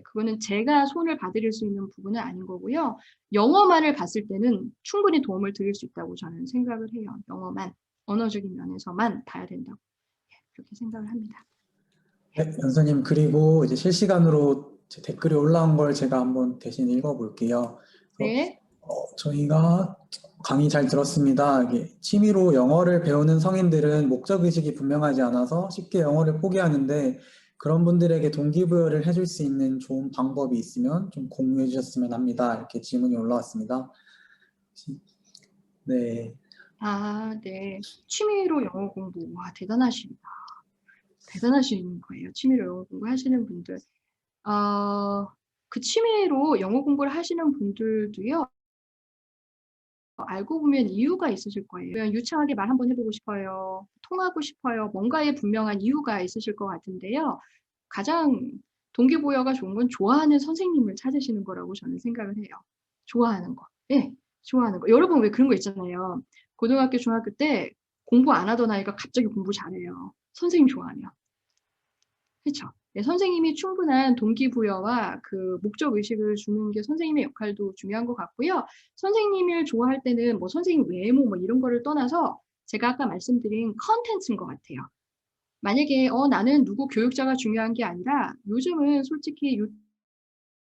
Speaker 1: 그거는 제가 손을 봐드릴 수 있는 부분은 아닌 거고요. 영어만을 봤을 때는 충분히 도움을 드릴 수 있다고 저는 생각을 해요. 영어만, 언어적인 면에서만 봐야 된다고 그렇게 생각을 합니다.
Speaker 2: 네, 연서님, 그리고 이제 실시간으로 제 댓글이 올라온 걸 제가 한번 대신 읽어볼게요.
Speaker 1: 네.
Speaker 2: 저희가 강의 잘 들었습니다. 이게 취미로 영어를 배우는 성인들은 목적의식이 분명하지 않아서 쉽게 영어를 포기하는데 그런 분들에게 동기부여를 해줄 수 있는 좋은 방법이 있으면 좀 공유해 주셨으면 합니다. 이렇게 질문이 올라왔습니다. 네.
Speaker 1: 아, 네. 취미로 영어 공부. 와, 대단하십니다. 대단하신 거예요. 취미로 영어 공부하시는 분들. 그 취미로 영어 공부를 하시는 분들도요. 알고 보면 이유가 있으실 거예요. 그냥 유창하게 말 한번 해보고 싶어요. 통하고 싶어요. 뭔가에 분명한 이유가 있으실 것 같은데요. 가장 동기부여가 좋은 건 좋아하는 선생님을 찾으시는 거라고 저는 생각을 해요. 좋아하는 거. 예, 좋아하는 거. 여러분 왜 그런 거 있잖아요. 고등학교, 중학교 때 공부 안 하던 아이가 갑자기 공부 잘해요. 선생님 좋아하면. 그렇죠. 네, 선생님이 충분한 동기부여와 그 목적의식을 주는 게 선생님의 역할도 중요한 것 같고요. 선생님을 좋아할 때는 뭐 선생님 외모 뭐 이런 거를 떠나서 제가 아까 말씀드린 컨텐츠인 것 같아요. 만약에 나는 누구 교육자가 중요한 게 아니라 요즘은 솔직히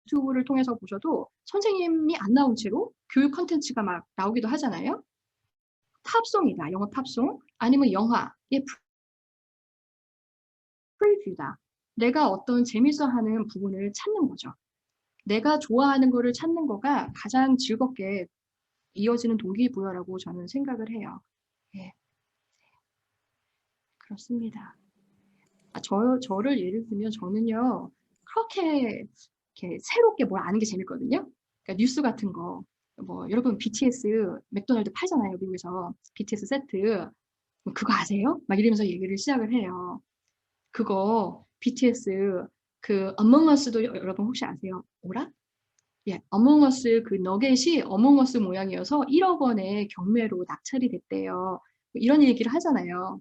Speaker 1: 유튜브를 통해서 보셔도 선생님이 안 나온 채로 교육 컨텐츠가 막 나오기도 하잖아요. 팝송이다, 영어 팝송, 아니면 영화의 프리뷰다. 내가 어떤 재밌어하는 부분을 찾는 거죠. 내가 좋아하는 거를 찾는 거가 가장 즐겁게 이어지는 동기부여라고 저는 생각을 해요. 예, 그렇습니다. 저를 예를 들면 저는요, 그렇게 이렇게 새롭게 뭘 아는 게 재밌거든요. 그러니까 뉴스 같은 거, 뭐 여러분 BTS 맥도날드 팔잖아요, 미국에서. BTS 세트. 그거 아세요? 막 이러면서 얘기를 시작을 해요. 그거 BTS 그 어몽 어스도 여러분 혹시 아세요? 오라? 예, 어몽 어스 그 너겟이 어몽 어스 모양이어서 1억 원의 경매로 낙찰이 됐대요. 뭐 이런 얘기를 하잖아요.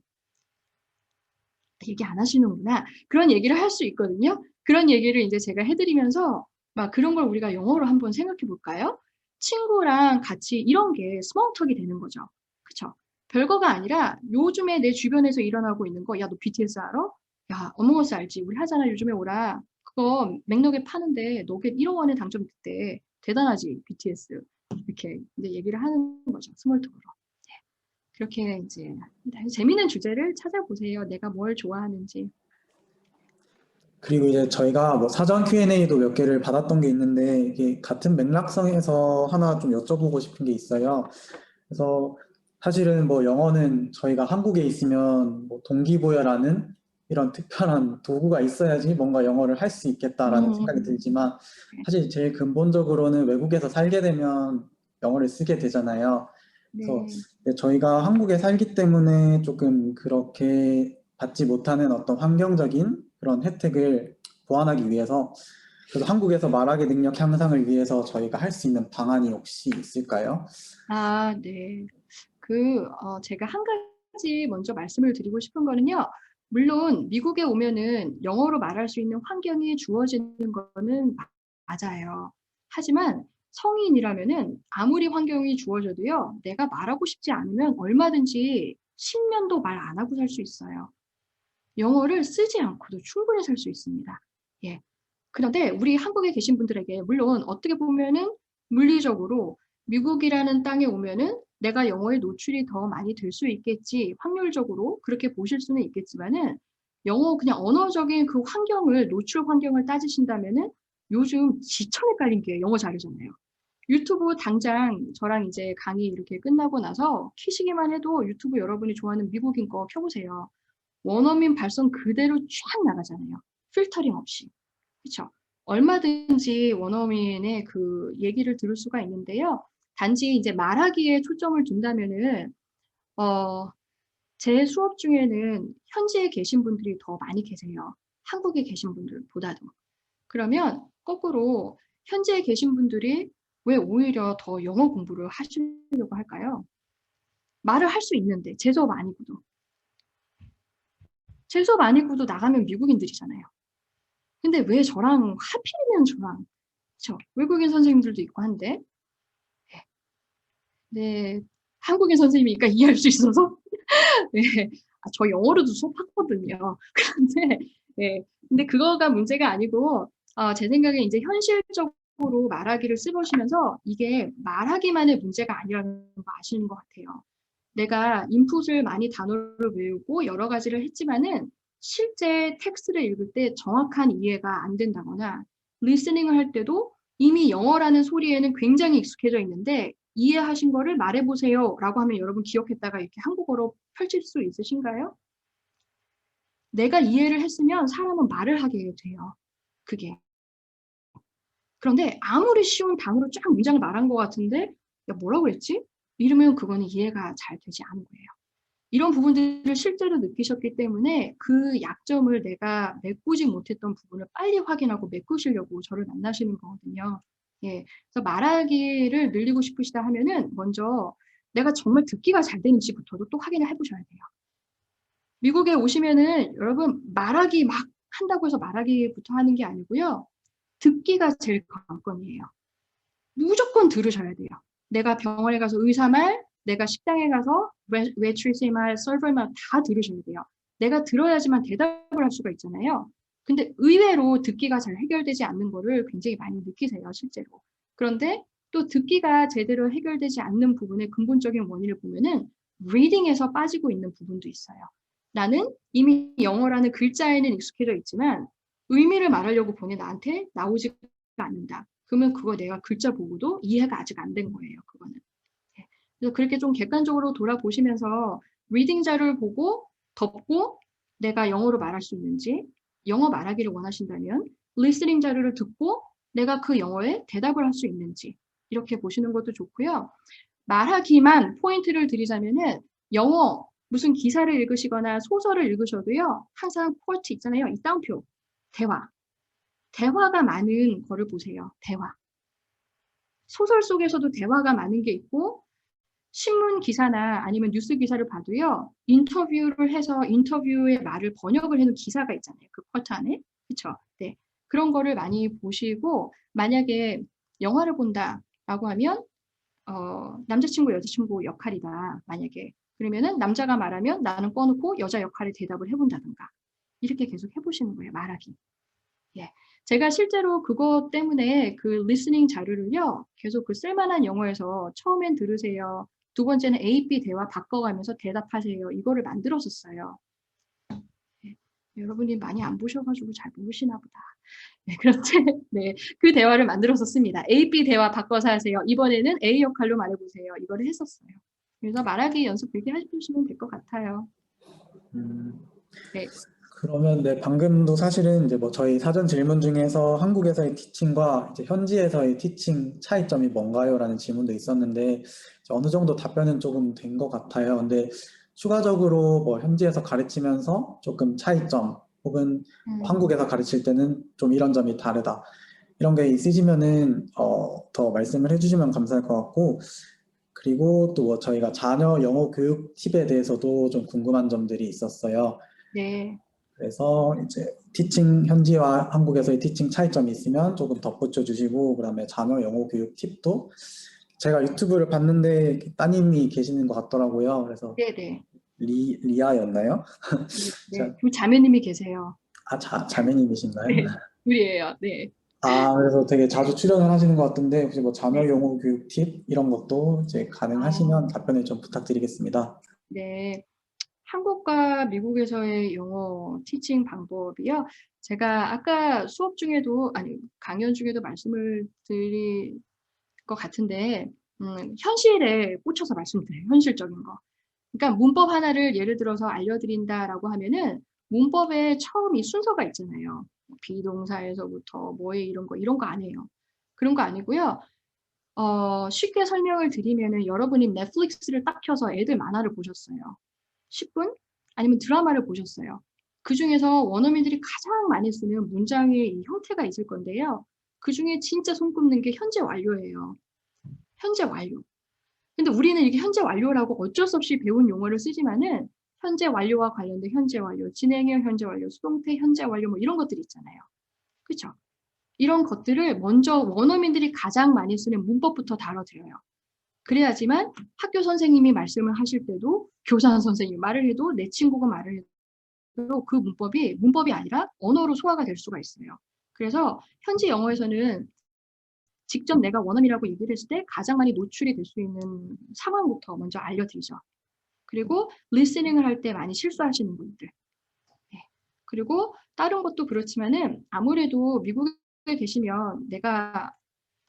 Speaker 1: 얘기 안 하시는구나. 그런 얘기를 할 수 있거든요. 그런 얘기를 이제 제가 해드리면서 막 그런 걸 우리가 영어로 한번 생각해 볼까요? 친구랑 같이 이런 게 스몰톡이 되는 거죠. 그쵸? 별거가 아니라 요즘에 내 주변에서 일어나고 있는 거, 야, 너 BTS 알아? 야, 어몽어스 알지? 우리 하잖아, 요즘에 오라. 그거 맥너겟 파는데 너겟 1억 원에 당첨됐대. 대단하지, BTS. 이렇게 이제 얘기를 하는 거죠, 스몰톡으로. 그렇게 이제 재미있는 주제를 찾아보세요. 내가 뭘 좋아하는지.
Speaker 2: 그리고 이제 저희가 뭐 사전 Q&A도 몇 개를 받았던 게 있는데 이게 같은 맥락성에서 하나 좀 여쭤보고 싶은 게 있어요. 그래서 사실은 뭐 영어는 저희가 한국에 있으면 뭐 동기부여라는 이런 특별한 도구가 있어야지 뭔가 영어를 할 수 있겠다라는 생각이 들지만 사실 제일 근본적으로는 외국에서 살게 되면 영어를 쓰게 되잖아요. 그래서 저희가 한국에 살기 때문에 조금 그렇게 받지 못하는 어떤 환경적인 그런 혜택을 보완하기 위해서 그래서 한국에서 말하기 능력 향상을 위해서 저희가 할 수 있는 방안이 혹시 있을까요?
Speaker 1: 아, 네. 제가 한 가지 먼저 말씀을 드리고 싶은 거는요. 물론 미국에 오면은 영어로 말할 수 있는 환경이 주어지는 거는 맞아요. 하지만 성인이라면은 아무리 환경이 주어져도요. 내가 말하고 싶지 않으면 얼마든지 10년도 말 안 하고 살 수 있어요. 영어를 쓰지 않고도 충분히 살 수 있습니다. 예. 그런데 우리 한국에 계신 분들에게 물론 어떻게 보면은 물리적으로 미국이라는 땅에 오면은 내가 영어에 노출이 더 많이 될 수 있겠지, 확률적으로 그렇게 보실 수는 있겠지만은 영어 그냥 언어적인 그 환경을, 노출 환경을 따지신다면은 요즘 지천에 깔린 게 영어 자료잖아요. 유튜브 당장 저랑 이제 강의 이렇게 끝나고 나서 키시기만 해도 유튜브 여러분이 좋아하는 미국인 거 켜보세요. 원어민 발성 그대로 쫙 나가잖아요. 필터링 없이. 그렇죠? 얼마든지 원어민의 그 얘기를 들을 수가 있는데요. 단지 이제 말하기에 초점을 둔다면은 제 수업 중에는 현지에 계신 분들이 더 많이 계세요. 한국에 계신 분들보다도. 그러면 거꾸로 현지에 계신 분들이 왜 오히려 더 영어 공부를 하시려고 할까요? 말을 할 수 있는데 제 수업 아니고도. 제 수업 아니고도 나가면 미국인들이잖아요. 근데 왜 저랑 하필이면 저랑 그쵸? 외국인 선생님들도 있고 한데 네, 한국인 선생님이니까 이해할 수 있어서 네, 저 영어로도 수업하거든요. 그런데 네, 근데 그거가 문제가 아니고 제 생각에 이제 현실적으로 영어로 말하기를 써보시면서 이게 말하기만의 문제가 아니라는 거 아시는 것 같아요. 내가 인풋을 많이 단어를 외우고 여러 가지를 했지만은 실제 텍스트를 읽을 때 정확한 이해가 안 된다거나 리스닝을 할 때도 이미 영어라는 소리에는 굉장히 익숙해져 있는데 이해하신 거를 말해보세요 라고 하면 여러분 기억했다가 이렇게 한국어로 펼칠 수 있으신가요? 내가 이해를 했으면 사람은 말을 하게 돼요. 그게. 그런데 아무리 쉬운 단어로 쫙 문장을 말한 것 같은데 야 뭐라고 그랬지? 이러면 그거는 이해가 잘 되지 않은 거예요. 이런 부분들을 실제로 느끼셨기 때문에 그 약점을 내가 메꾸지 못했던 부분을 빨리 확인하고 메꾸시려고 저를 만나시는 거거든요. 예, 그래서 말하기를 늘리고 싶으시다 하면은 먼저 내가 정말 듣기가 잘 되는지부터도 또 확인을 해보셔야 돼요. 미국에 오시면은 여러분 말하기 막 한다고 해서 말하기부터 하는 게 아니고요. 듣기가 제일 관건이에요. 무조건 들으셔야 돼요. 내가 병원에 가서 의사 말, 내가 식당에 가서 웨이트리스 말, 서버 말 다 들으셔야 돼요. 내가 들어야지만 대답을 할 수가 있잖아요. 근데 의외로 듣기가 잘 해결되지 않는 거를 굉장히 많이 느끼세요, 실제로. 그런데 또 듣기가 제대로 해결되지 않는 부분의 근본적인 원인을 보면은 리딩에서 빠지고 있는 부분도 있어요. 나는 이미 영어라는 글자에는 익숙해져 있지만 의미를 말하려고 보니 나한테 나오지가 않는다. 그러면 그거 내가 글자 보고도 이해가 아직 안 된 거예요. 그거는. 그래서 그렇게 좀 객관적으로 돌아보시면서 리딩 자료를 보고 덮고 내가 영어로 말할 수 있는지 영어 말하기를 원하신다면 리스닝 자료를 듣고 내가 그 영어에 대답을 할 수 있는지 이렇게 보시는 것도 좋고요. 말하기만 포인트를 드리자면은 영어 무슨 기사를 읽으시거나 소설을 읽으셔도요. 항상 쿼트 있잖아요. 이 따옴표. 대화. 대화가 많은 거를 보세요. 대화. 소설 속에서도 대화가 많은 게 있고 신문 기사나 아니면 뉴스 기사를 봐도요. 인터뷰를 해서 인터뷰의 말을 번역을 해놓은 기사가 있잖아요. 그 쿼트 안에. 그렇죠? 네. 그런 거를 많이 보시고 만약에 영화를 본다라고 하면 남자친구 여자친구 역할이다. 만약에 그러면은 남자가 말하면 나는 꺼놓고 여자 역할에 대답을 해본다든가 이렇게 계속 해보시는 거예요. 말하기. 예. 제가 실제로 그것 때문에 그 리스닝 자료를요. 계속 그 쓸만한 영어에서 처음엔 들으세요. 두 번째는 A, B 대화 바꿔가면서 대답하세요. 이거를 만들었었어요. 예. 여러분이 많이 안 보셔가지고 잘 모르시나 보다. 네, 그렇지. 네, 그 대화를 만들었었습니다. A, B 대화 바꿔서 하세요. 이번에는 A 역할로 말해보세요. 이거를 했었어요. 그래서 말하기 연습 그렇게 해주시면 될 것 같아요. 네.
Speaker 2: 그러면 네, 방금도 사실은 이제 뭐 저희 사전 질문 중에서 한국에서의 티칭과 이제 현지에서의 티칭 차이점이 뭔가요? 라는 질문도 있었는데 어느 정도 답변은 조금 된 것 같아요. 근데 추가적으로 뭐 현지에서 가르치면서 조금 차이점 혹은 한국에서 가르칠 때는 좀 이런 점이 다르다. 이런 게 있으시면은 더 말씀을 해주시면 감사할 것 같고 그리고 또 뭐 저희가 자녀 영어 교육 팁에 대해서도 좀 궁금한 점들이 있었어요.
Speaker 1: 네.
Speaker 2: 그래서 이제 티칭 현지와 한국에서의 티칭 차이점이 있으면 조금 덧붙여 주시고 그다음에 자녀 영어 교육 팁도 제가 유튜브를 봤는데 따님이 계시는 것 같더라고요. 그래서
Speaker 1: 네네.
Speaker 2: 리아였나요?
Speaker 1: 네. 두 자매님이 계세요.
Speaker 2: 아, 자매님이신가요?
Speaker 1: 네. 둘이에요. 네.
Speaker 2: 아, 그래서 되게 자주 출연을 하시는 것 같은데 혹시 뭐 자녀 영어 교육 팁 이런 것도 이제 가능하시면 답변을 좀 부탁드리겠습니다.
Speaker 1: 네. 한국과 미국에서의 영어 티칭 방법이요. 제가 아까 수업 중에도 아니 강연 중에도 말씀을 드릴 것 같은데 현실에 꽂혀서 말씀드려요. 현실적인 거. 그러니까 문법 하나를 예를 들어서 알려드린다라고 하면은 문법에 처음 이 순서가 있잖아요. 비동사에서부터 뭐에 이런 거 아니에요. 그런 거 아니고요. 쉽게 설명을 드리면은 여러분이 넷플릭스를 딱 켜서 애들 만화를 보셨어요. 10분? 아니면 드라마를 보셨어요. 그 중에서 원어민들이 가장 많이 쓰는 문장의 이 형태가 있을 건데요. 그 중에 진짜 손꼽는 게 현재 완료예요. 현재 완료. 근데 우리는 이게 현재 완료라고 어쩔 수 없이 배운 용어를 쓰지만은 현재 완료와 관련된 현재 완료, 진행형 현재 완료, 수동태 현재 완료 뭐 이런 것들이 있잖아요. 그렇죠? 이런 것들을 먼저 원어민들이 가장 많이 쓰는 문법부터 다뤄드려요. 그래야지만 학교 선생님이 말씀을 하실 때도 교사 선생님이 말을 해도 내 친구가 말을 해도 그 문법이 아니라 언어로 소화가 될 수가 있어요. 그래서 현지 영어에서는 직접 내가 원어민이라고 얘기를 했을 때 가장 많이 노출이 될 수 있는 상황부터 먼저 알려드리죠. 그리고 리스닝을 할 때 많이 실수하시는 분들. 네. 그리고 다른 것도 그렇지만은 아무래도 미국에 계시면 내가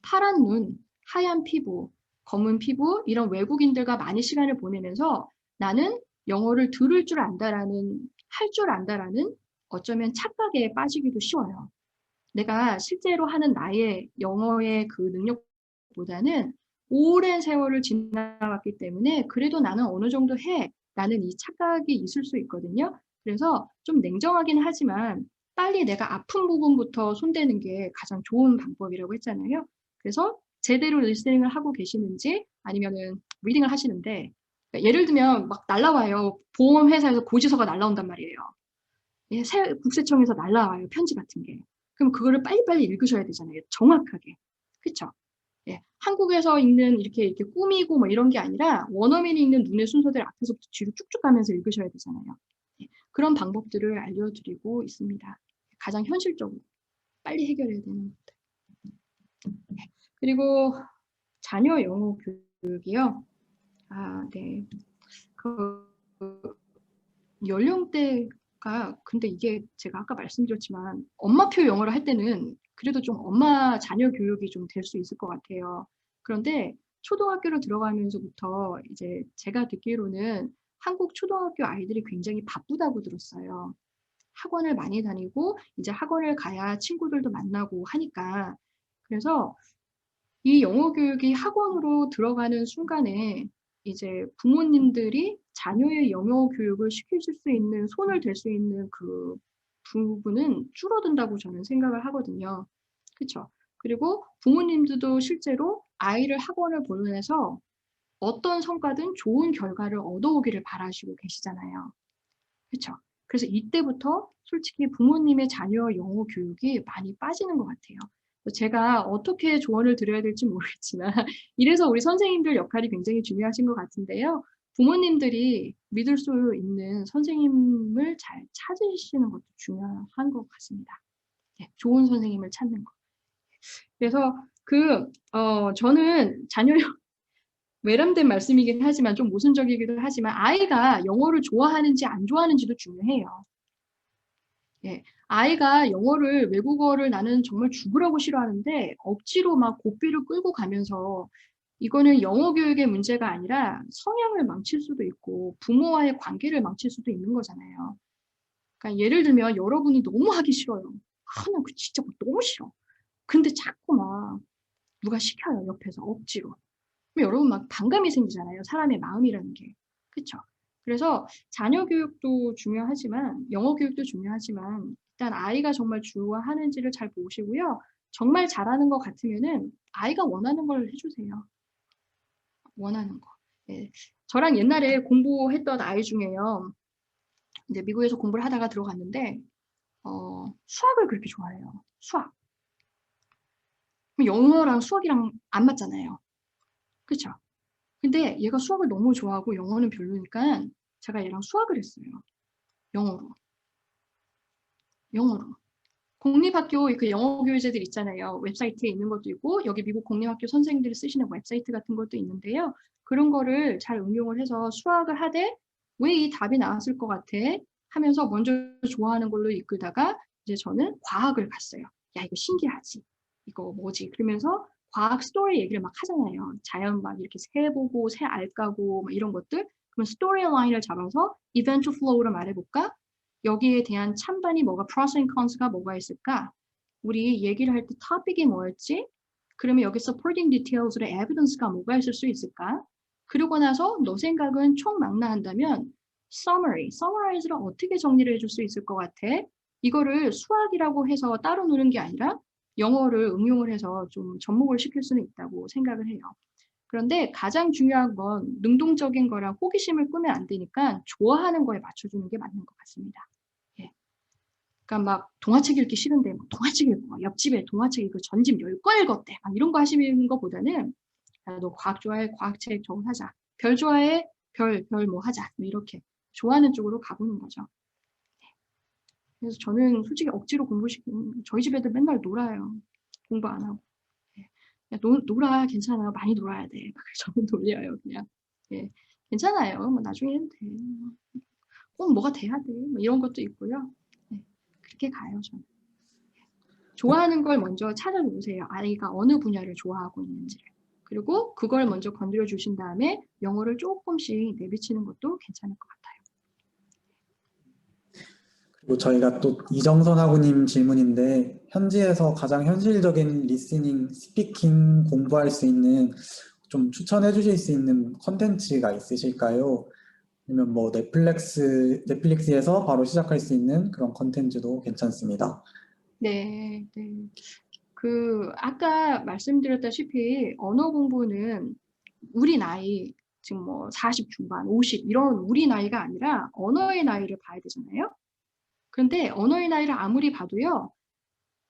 Speaker 1: 파란 눈, 하얀 피부, 검은 피부 이런 외국인들과 많이 시간을 보내면서 나는 영어를 들을 줄 안다라는, 할 줄 안다라는 어쩌면 착각에 빠지기도 쉬워요. 내가 실제로 하는 나의 영어의 그 능력보다는 오랜 세월을 지나왔기 때문에 그래도 나는 어느 정도 해. 라는 이 착각이 있을 수 있거든요. 그래서 좀 냉정하긴 하지만 빨리 내가 아픈 부분부터 손대는 게 가장 좋은 방법이라고 했잖아요. 그래서 제대로 리스닝을 하고 계시는지 아니면은 리딩을 하시는데 예를 들면 막 날라와요. 보험회사에서 고지서가 날라온단 말이에요. 예, 국세청에서 날라와요. 편지 같은 게. 그럼 그거를 빨리빨리 읽으셔야 되잖아요. 정확하게. 그쵸? 예, 한국에서 읽는 이렇게 꾸미고 뭐 이런 게 아니라 원어민이 읽는 눈의 순서대로 앞에서부터 뒤로 쭉쭉 가면서 읽으셔야 되잖아요. 예, 그런 방법들을 알려드리고 있습니다. 가장 현실적으로 빨리 해결해야 되는 것들. 예, 그리고 자녀 영어 교육이요. 아, 네. 그 연령대가 근데 이게 제가 아까 말씀드렸지만 엄마표 영어를 할 때는 그래도 좀 엄마 자녀 교육이 좀 될 수 있을 것 같아요. 그런데 초등학교로 들어가면서부터 이제 제가 듣기로는 한국 초등학교 아이들이 굉장히 바쁘다고 들었어요. 학원을 많이 다니고 이제 학원을 가야 친구들도 만나고 하니까 그래서 이 영어 교육이 학원으로 들어가는 순간에 이제 부모님들이 자녀의 영어 교육을 시키실 수 있는 손을 댈 수 있는 그 부분은 줄어든다고 저는 생각을 하거든요. 그쵸? 그리고 부모님들도 실제로 아이를 학원을 보내서 어떤 성과든 좋은 결과를 얻어오기를 바라시고 계시잖아요. 그쵸? 그래서 이때부터 솔직히 부모님의 자녀 영어 교육이 많이 빠지는 것 같아요. 제가 어떻게 조언을 드려야 될지 모르겠지만 이래서 우리 선생님들 역할이 굉장히 중요하신 것 같은데요. 부모님들이 믿을 수 있는 선생님을 잘 찾으시는 것도 중요한 것 같습니다. 네, 좋은 선생님을 찾는 거. 그래서 저는 자녀 외람된 말씀이긴 하지만 좀 모순적이기도 하지만 아이가 영어를 좋아하는지 안 좋아하는지도 중요해요. 예, 아이가 영어를 외국어를 나는 정말 죽으라고 싫어하는데 억지로 막 고삐를 끌고 가면서 이거는 영어 교육의 문제가 아니라 성향을 망칠 수도 있고 부모와의 관계를 망칠 수도 있는 거잖아요. 그러니까 예를 들면 여러분이 너무 하기 싫어요. 아, 나 그 진짜 너무 싫어. 근데 자꾸 막 누가 시켜요, 옆에서 억지로. 그럼 여러분 막 반감이 생기잖아요. 사람의 마음이라는 게. 그쵸? 그래서 자녀 교육도 중요하지만 영어 교육도 중요하지만 일단 아이가 정말 좋아하는지를 잘 보시고요. 정말 잘하는 것 같으면은 아이가 원하는 걸 해주세요. 원하는 거. 네. 저랑 옛날에 공부했던 아이 중에요. 이제 미국에서 공부를 하다가 들어갔는데 수학을 그렇게 좋아해요. 수학. 그럼 영어랑 수학이랑 안 맞잖아요. 그쵸? 근데 얘가 수학을 너무 좋아하고 영어는 별로니까 제가 얘랑 수학을 했어요. 영어로. 영어로. 공립학교 그 영어 교재들 있잖아요. 웹사이트에 있는 것도 있고 여기 미국 공립학교 선생님들이 쓰시는 웹사이트 같은 것도 있는데요. 그런 거를 잘 응용을 해서 수학을 하되 왜 이 답이 나왔을 것 같아? 하면서 먼저 좋아하는 걸로 이끌다가 이제 저는 과학을 갔어요. 야, 이거 신기하지? 이거 뭐지? 그러면서 과학 스토리 얘기를 막 하잖아요. 자연 막 이렇게 새 보고 새 알 까고 막 이런 것들. 그럼 스토리 라인을 잡아서 이벤트 플로우로 말해볼까? 여기에 대한 찬반이 뭐가 pros and cons가 뭐가 있을까? 우리 얘기를 할 때 topic이 뭐였지? 그러면 여기 supporting details로 evidence가 뭐가 있을 수 있을까? 그러고 나서 너 생각은 총망라한다면 summarize를 어떻게 정리를 해줄 수 있을 것 같아? 이거를 수학이라고 해서 따로 노는 게 아니라 영어를 응용을 해서 좀 접목을 시킬 수는 있다고 생각을 해요. 그런데 가장 중요한 건 능동적인 거랑 호기심을 끄면 안 되니까 좋아하는 거에 맞춰주는 게 맞는 것 같습니다. 예. 그러니까 막 동화책 읽기 싫은데 막 동화책 읽고 옆집에 동화책 읽고 전집 10권 읽었대 막 이런 거 하시는 것보다는 야, 너 과학 좋아해? 과학책 저거 하자. 별 좋아해? 별 뭐 하자. 뭐 이렇게 좋아하는 쪽으로 가보는 거죠. 그래서 저는 솔직히 억지로 공부시키는 저희 집 애들 맨날 놀아요. 공부 안 하고. 야, 놀아, 괜찮아, 많이 놀아야 돼. 막 저는 돌려요, 그냥. 예, 괜찮아요. 뭐 나중에 해도 돼. 꼭 뭐가 돼야 돼. 뭐 이런 것도 있고요. 네, 그렇게 가요, 저는. 좋아하는 걸 먼저 찾아보세요. 아이가 어느 분야를 좋아하고 있는지를. 그리고 그걸 먼저 건드려 주신 다음에 영어를 조금씩 내비치는 것도 괜찮을 것 같아요.
Speaker 2: 그리고 저희가 또 이정선 학우님 질문인데 현지에서 가장 현실적인 리스닝, 스피킹 공부할 수 있는 좀 추천해 주실 수 있는 컨텐츠가 있으실까요? 아니면 뭐 넷플릭스에서 바로 시작할 수 있는 그런 컨텐츠도 괜찮습니다.
Speaker 1: 네, 네. 아까 말씀드렸다시피 언어 공부는 우리 나이, 지금 뭐 40 중반, 50 이런 우리 나이가 아니라 언어의 나이를 봐야 되잖아요. 그런데 언어의 나이를 아무리 봐도요,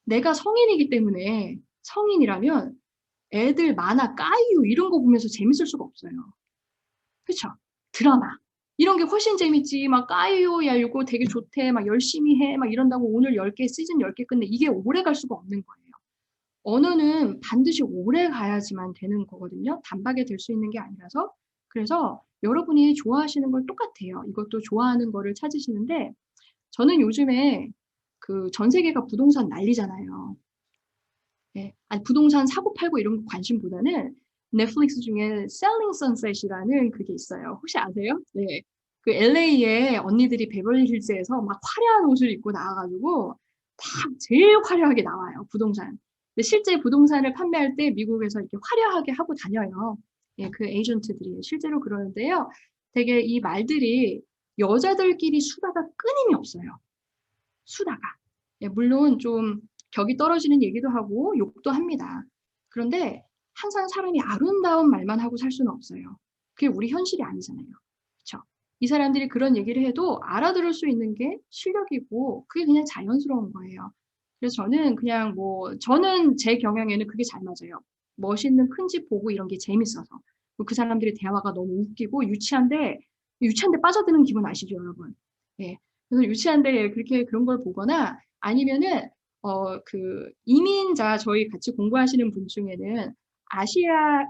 Speaker 1: 내가 성인이기 때문에 성인이라면 애들 만화, 까이유 이런 거 보면서 재밌을 수가 없어요. 그쵸? 드라마. 이런 게 훨씬 재밌지. 막 까이유, 야, 이거 되게 좋대. 막 열심히 해. 막 이런다고 오늘 10개, 시즌 10개 끝내. 이게 오래 갈 수가 없는 거예요. 언어는 반드시 오래 가야지만 되는 거거든요. 단박에 될 수 있는 게 아니라서. 그래서 여러분이 좋아하시는 걸 똑같아요. 이것도 좋아하는 거를 찾으시는데, 저는 요즘에 전 세계가 부동산 난리잖아요. 예, 아니, 부동산 사고 팔고 이런 거 관심보다는 넷플릭스 중에 Selling Sunset이라는 그게 있어요. 혹시 아세요? 네. 그 LA에 언니들이 베벌리 힐즈에서 막 화려한 옷을 입고 나와가지고 다 제일 화려하게 나와요. 부동산. 근데 실제 부동산을 판매할 때 미국에서 이렇게 화려하게 하고 다녀요. 예, 그 에이전트들이 실제로 그러는데요. 되게 이 말들이 여자들끼리 수다가 끊임이 없어요. 수다가. 예, 물론 좀 격이 떨어지는 얘기도 하고 욕도 합니다. 그런데 항상 사람이 아름다운 말만 하고 살 수는 없어요. 그게 우리 현실이 아니잖아요. 그렇죠? 이 사람들이 그런 얘기를 해도 알아들을 수 있는 게 실력이고 그게 그냥 자연스러운 거예요. 그래서 저는 제 경향에는 그게 잘 맞아요. 멋있는 큰 집 보고 이런 게 재밌어서. 그 사람들의 대화가 너무 웃기고 유치한데 빠져드는 기분 아시죠, 여러분? 예. 그래서 유치한데 그렇게 그런 걸 보거나 아니면은 이민자 저희 같이 공부하시는 분 중에는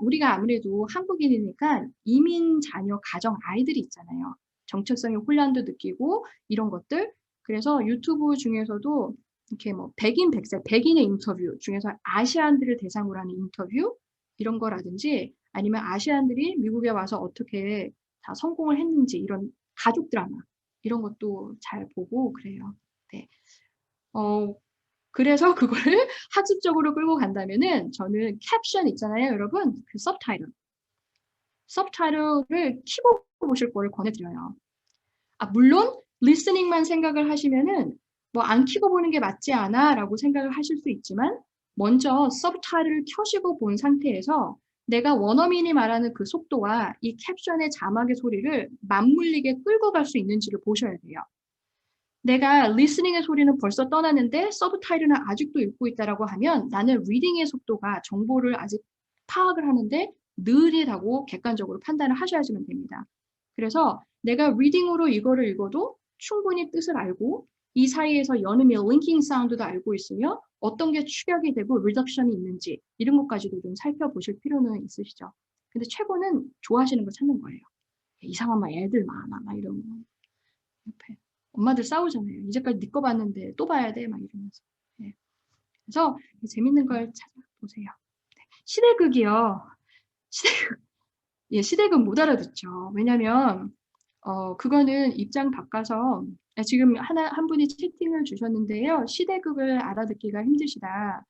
Speaker 1: 우리가 아무래도 한국인이니까 이민 자녀 가정 아이들이 있잖아요. 정체성의 혼란도 느끼고 이런 것들. 그래서 유튜브 중에서도 이렇게 뭐 백인 백색, 백인의 인터뷰 중에서 아시안들을 대상으로 하는 인터뷰 이런 거라든지 아니면 아시안들이 미국에 와서 어떻게 다 성공을 했는지 이런 가족 드라마 이런 것도 잘 보고 그래요. 네. 그래서 그거를 학습적으로 끌고 간다면은 저는 캡션 있잖아요, 여러분. 그 서브타이틀을 키고 보실 거를 권해드려요. 물론 리스닝만 생각을 하시면은 뭐 안 키고 보는 게 맞지 않아라고 생각을 하실 수 있지만 먼저 서브타이틀을 켜시고 본 상태에서 내가 원어민이 말하는 그 속도와 이 캡션의 자막의 소리를 맞물리게 끌고 갈 수 있는지를 보셔야 돼요. 내가 리스닝의 소리는 벌써 떠났는데 서브타이틀은 아직도 읽고 있다라고 하면 나는 리딩의 속도가 정보를 아직 파악을 하는데 느리다고 객관적으로 판단을 하셔야지만 됩니다. 그래서 내가 리딩으로 이거를 읽어도 충분히 뜻을 알고 이 사이에서 연음의 링킹 사운드도 알고 있으며 어떤 게 축약이 되고 리덕션이 있는지 이런 것까지도 좀 살펴보실 필요는 있으시죠. 근데 최고는 좋아하시는 거 찾는 거예요. 이상한 막 애들 많아 막 이런 거. 옆에 엄마들 싸우잖아요. 이제까지 네 거 봤는데 또 봐야 돼 막 이러면서. 네. 그래서 재밌는 걸 찾아보세요. 네. 시대극이요. 시대극 못 알아듣죠. 왜냐면 그거는 입장 바꿔서 지금 한 분이 채팅을 주셨는데요. 시대극을 알아듣기가 힘드시다.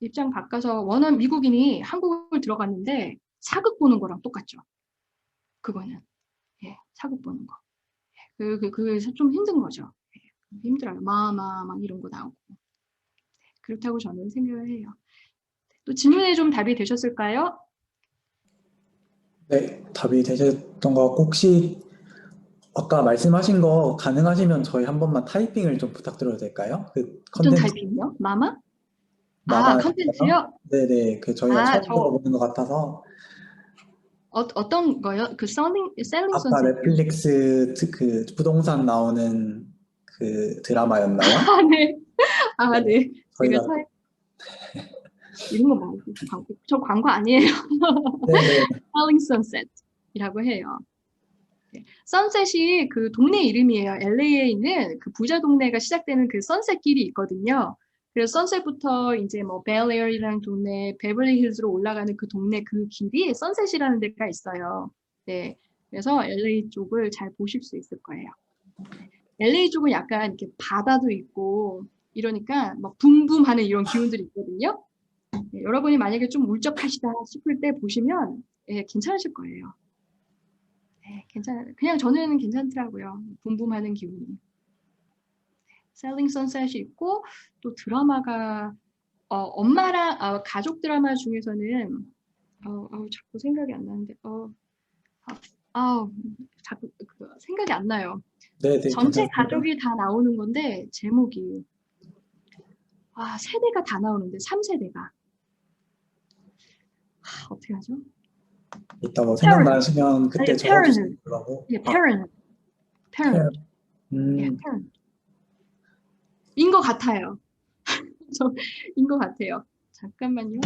Speaker 1: 입장 바꿔서 미국인이 한국을 들어갔는데 사극 보는 거랑 똑같죠. 그거는. 예, 사극 보는 거. 그게 좀 힘든 거죠. 예, 힘들어요. 막 이런 거 나오고. 네, 그렇다고 저는 생각을 해요. 또 질문에 좀 답이 되셨을까요?
Speaker 2: 네, 답이 되셨던 것 같고 혹시 아까 말씀하신 거 가능하시면 저희 한 번만 타이핑을 좀 부탁드려도 될까요? 그
Speaker 1: 어떤
Speaker 2: 컨텐츠
Speaker 1: 타이핑이요? 마마?
Speaker 2: 마마
Speaker 1: 컨텐츠요?
Speaker 2: 네네, 그 저희가 처음
Speaker 1: 저
Speaker 2: 들어보는 것 같아서
Speaker 1: 어떤 거요? 셀링
Speaker 2: 아까
Speaker 1: 선셋.
Speaker 2: 넷플릭스 그 부동산 나오는 그 드라마였나요?
Speaker 1: 네.
Speaker 2: 네,
Speaker 1: 네. 제가
Speaker 2: 저희가
Speaker 1: 이런 거 말고 광고. 저 광고 아니에요.
Speaker 2: 네네.
Speaker 1: Selling Sunset이라고 해요. 네. 선셋이 그 동네 이름이에요. LA에 있는 그 부자 동네가 시작되는 그 선셋 길이 있거든요. 그래서 선셋부터 이제 뭐 벨에어이라는 동네, 베벌리 힐즈로 올라가는 그 동네 그 길이 선셋이라는 데가 있어요. 네. 그래서 LA 쪽을 잘 보실 수 있을 거예요. LA 쪽은 약간 이렇게 바다도 있고 이러니까 막 붐붐하는 이런 기운들이 있거든요. 네, 여러분이 만약에 좀 울적하시다 싶을 때 보시면 예, 괜찮으실 거예요. 네, 그냥 저는 괜찮더라고요. 붐붐하는 기분이. 셀링 선셋이 있고 또 드라마가 엄마랑 가족 드라마 중에서는 자꾸 생각이 안 나는데 자꾸 생각이 안 나요.
Speaker 2: 네네,
Speaker 1: 전체
Speaker 2: 괜찮습니다.
Speaker 1: 가족이 다 나오는 건데 제목이 세대가 다 나오는데 3세대가 어떻게 하죠?
Speaker 2: 이따 뭐 생각나시면 그때
Speaker 1: 아니,
Speaker 2: 적어주시면 되려고.
Speaker 1: 예, Parenthood. 예, Parenthood. 인 것 같아요. 인 것 같아요. 잠깐만요.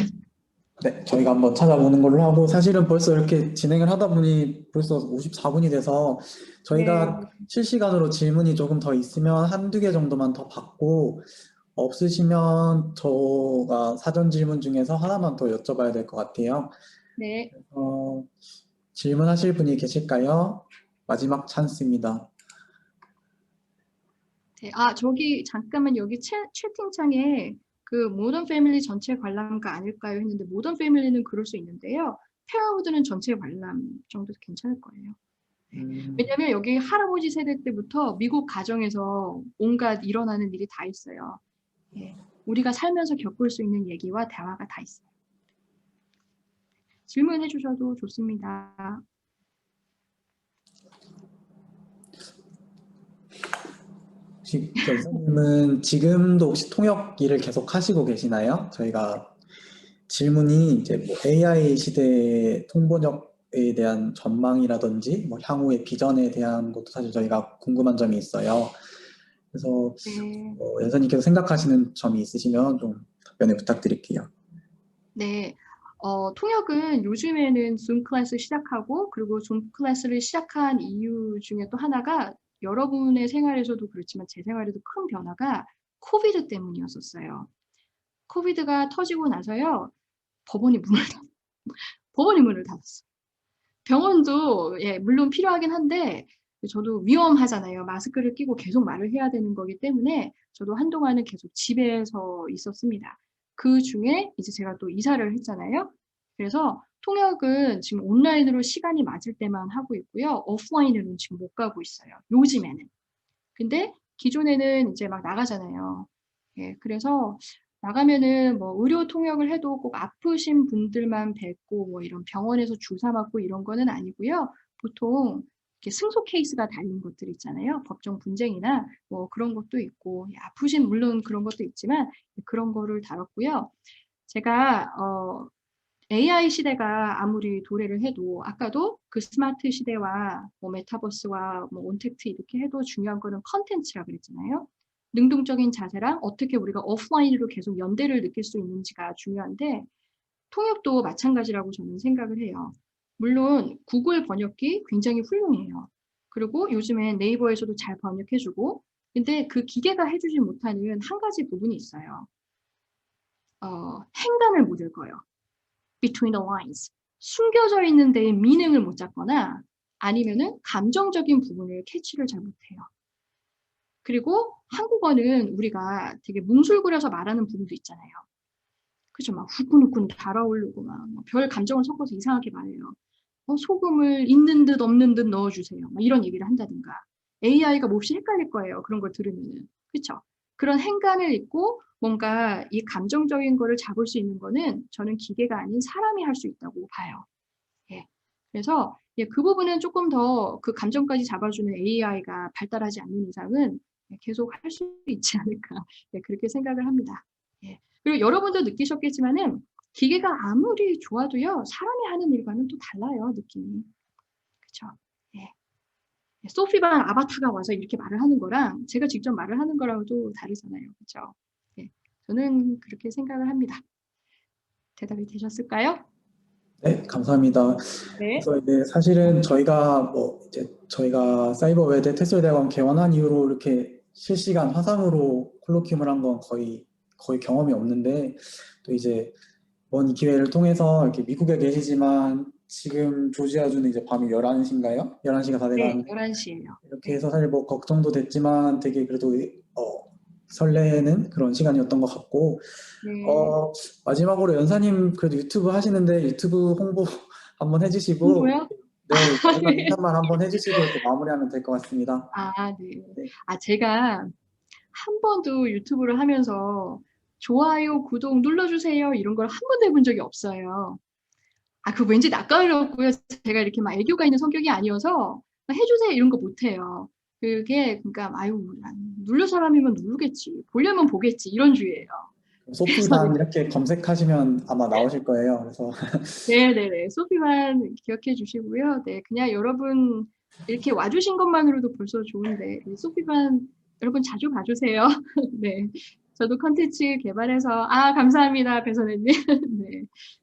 Speaker 2: 네, 저희가 한번 찾아보는 걸로 하고, 사실은 벌써 이렇게 진행을 하다 보니 벌써 54분이 돼서 저희가 실시간으로 질문이 조금 더 있으면 한두 개 정도만 더 받고, 없으시면 저가 사전 질문 중에서 하나만 더 여쭤봐야 될 것 같아요.
Speaker 1: 네.
Speaker 2: 질문하실 분이 계실까요? 마지막 찬스입니다.
Speaker 1: 네. 저기 잠깐만 여기 채팅창에 그 모던 패밀리 전체 관람가 아닐까요? 했는데 모던 패밀리는 그럴 수 있는데요. 페어우드는 전체 관람 정도 괜찮을 거예요. 왜냐면 여기 할아버지 세대 때부터 미국 가정에서 온갖 일어나는 일이 다 있어요. 예. 우리가 살면서 겪을 수 있는 얘기와 대화가 다 있어요. 질문해 주셔도 좋습니다.
Speaker 2: 혹시 연사님은 지금도 혹시 통역 일을 계속 하시고 계시나요? 저희가 질문이 이제 뭐 AI 시대 통번역에 대한 전망이라든지 뭐 향후의 비전에 대한 것도 사실 저희가 궁금한 점이 있어요. 그래서
Speaker 1: 네.
Speaker 2: 연사님께서 생각하시는 점이 있으시면 좀 답변을 부탁드릴게요.
Speaker 1: 네. 통역은 요즘에는 줌 클래스 시작하고 그리고 줌 클래스를 시작한 이유 중에 또 하나가 여러분의 생활에서도 그렇지만 제 생활에도 큰 변화가 코비드 때문이었었어요. 코비드가 터지고 나서요. 법원이 문을 닫았어요. 병원도 물론 필요하긴 한데 저도 위험하잖아요. 마스크를 끼고 계속 말을 해야 되는 거기 때문에 저도 한동안은 계속 집에서 있었습니다. 그 중에 이제 제가 또 이사를 했잖아요. 그래서 통역은 지금 온라인으로 시간이 맞을 때만 하고 있고요. 오프라인으로는 지금 못 가고 있어요. 요즘에는. 근데 기존에는 이제 막 나가잖아요. 예, 그래서 나가면은 뭐 의료 통역을 해도 꼭 아프신 분들만 뵙고 뭐 이런 병원에서 주사 맞고 이런 거는 아니고요. 보통 이렇게 승소 케이스가 달린 것들 있잖아요. 법정 분쟁이나 뭐 그런 것도 있고 아프신 물론 그런 것도 있지만 그런 거를 다뤘고요. 제가 AI 시대가 아무리 도래를 해도 아까도 그 스마트 시대와 뭐 메타버스와 뭐 온택트 이렇게 해도 중요한 거는 컨텐츠라 그랬잖아요. 능동적인 자세랑 어떻게 우리가 오프라인으로 계속 연대를 느낄 수 있는지가 중요한데 통역도 마찬가지라고 저는 생각을 해요. 물론 구글 번역기 굉장히 훌륭해요. 그리고 요즘엔 네이버에서도 잘 번역해주고 근데 그 기계가 해주지 못하는 한 가지 부분이 있어요. 행간을 못 읽어요. between the lines. 숨겨져 있는 데에 미닝을 못 잡거나 아니면은 감정적인 부분을 캐치를 잘 못해요. 그리고 한국어는 우리가 되게 뭉술거려서 말하는 부분도 있잖아요. 그죠? 막 후끈후끈 달아오르고 막 별 감정을 섞어서 이상하게 말해요. 소금을 있는 듯 없는 듯 넣어주세요. 막 이런 얘기를 한다든가. AI가 몹시 헷갈릴 거예요. 그런 걸 들으면은. 그쵸? 그런 행간을 읽고 뭔가 이 감정적인 거를 잡을 수 있는 거는 저는 기계가 아닌 사람이 할 수 있다고 봐요. 예. 그래서 그 부분은 조금 더 그 감정까지 잡아주는 AI가 발달하지 않는 이상은 계속 할 수 있지 않을까. 그렇게 생각을 합니다. 예. 그리고 여러분도 느끼셨겠지만은 기계가 아무리 좋아도요, 사람이 하는 일과는 또 달라요, 느낌이. 그쵸? 예. 소피반 아바타가 와서 이렇게 말을 하는 거랑 제가 직접 말을 하는 거랑도 다르잖아요. 그쵸? 예. 저는 그렇게 생각을 합니다. 대답이 되셨을까요?
Speaker 2: 네, 감사합니다.
Speaker 1: 네.
Speaker 2: 그래서 이제 사실은 저희가 사이버외대 테슬대학원 개원한 이후로 이렇게 실시간 화상으로 콜로퀴움을 한 건 거의 경험이 없는데, 또 이제 이 기회를 통해서 이렇게 미국에 계시지만 지금 조지아주는 이제 밤이 11시인가요? 11시가 다
Speaker 1: 네,
Speaker 2: 돼가는
Speaker 1: 11시예요.
Speaker 2: 이렇게 해서 사실 걱정도 됐지만 되게 그래도 설레는 그런 시간이었던 것 같고,
Speaker 1: 네.
Speaker 2: 마지막으로 연사님 그래도 유튜브 하시는데 유튜브 홍보 한번 해주시고,
Speaker 1: 홍보요?
Speaker 2: 네, 마지막 인사말 한번 해주시고 이렇게 마무리하면 될 것 같습니다.
Speaker 1: 네.
Speaker 2: 네.
Speaker 1: 제가 한 번도 유튜브를 하면서 좋아요, 구독 눌러주세요 이런 걸 한 번도 해본 적이 없어요. 그거 왠지 낯가렸고요. 제가 이렇게 막 애교가 있는 성격이 아니어서 해주세요 이런 거 못해요. 그게 그러니까 누를 사람이면 누르겠지, 보려면 보겠지 이런 주의예요.
Speaker 2: 소피반 이렇게 검색하시면 아마 나오실 거예요. 그래서
Speaker 1: 네네네, 소피만 기억해 주시고요. 네, 그냥 여러분 이렇게 와주신 것만으로도 벌써 좋은데 소피반 여러분 자주 봐주세요. 네, 저도 컨텐츠 개발해서 감사합니다, 배선혜님. 네,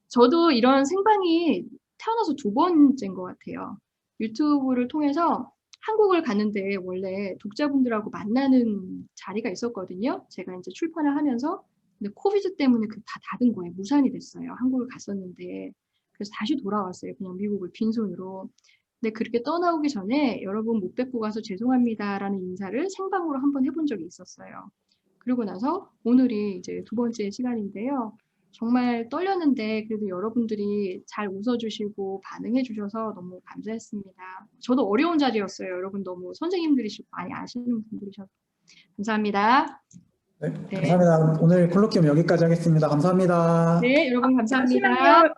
Speaker 1: 저도 이런 생방이 태어나서 2번째인 것 같아요. 유튜브를 통해서 한국을 갔는데 원래 독자분들하고 만나는 자리가 있었거든요. 제가 이제 출판을 하면서. 근데 코비드 때문에 다 닫은 거예요. 무산이 됐어요. 한국을 갔었는데. 그래서 다시 돌아왔어요. 그냥 미국을 빈손으로. 근데 그렇게 떠나오기 전에 여러분 못 뵙고 가서 죄송합니다라는 인사를 생방으로 한번 해본 적이 있었어요. 그리고 나서 오늘이 이제 2번째 시간인데요. 정말 떨렸는데 그래도 여러분들이 잘 웃어주시고 반응해 주셔서 너무 감사했습니다. 저도 어려운 자리였어요. 여러분 너무 선생님들이시고 많이 아시는 분들이셔서 감사합니다.
Speaker 2: 네, 감사합니다. 오늘 콜로퀴움 여기까지 하겠습니다. 감사합니다.
Speaker 1: 네, 여러분 감사합니다.
Speaker 4: 잠시만요.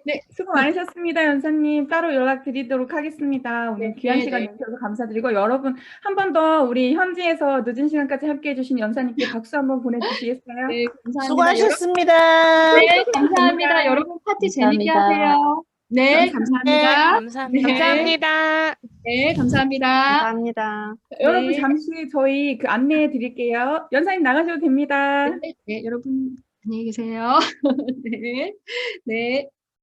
Speaker 1: 네.
Speaker 4: 수고 많으셨습니다, 연사님. 따로 연락드리도록 하겠습니다. 오늘
Speaker 1: 네,
Speaker 4: 귀한
Speaker 1: 네,
Speaker 4: 시간
Speaker 1: 네.
Speaker 4: 내주셔서 감사드리고, 여러분 한 번 더 우리 현지에서 늦은 시간까지 함께해 주신 연사님께 박수 한번 보내주시겠어요?
Speaker 1: 네, 감사합니다.
Speaker 3: 수고하셨습니다.
Speaker 1: 네, 감사합니다. 여러분 파티 재밌게 하세요. 네, 감사합니다.
Speaker 7: 감사합니다.
Speaker 6: 감사합니다.
Speaker 1: 네, 감사합니다.
Speaker 7: 감사합니다.
Speaker 4: 여러분
Speaker 1: 네.
Speaker 4: 잠시 저희 안내해 드릴게요. 연사님 나가셔도 됩니다.
Speaker 1: 네, 여러분 안녕히 계세요. 네, 네.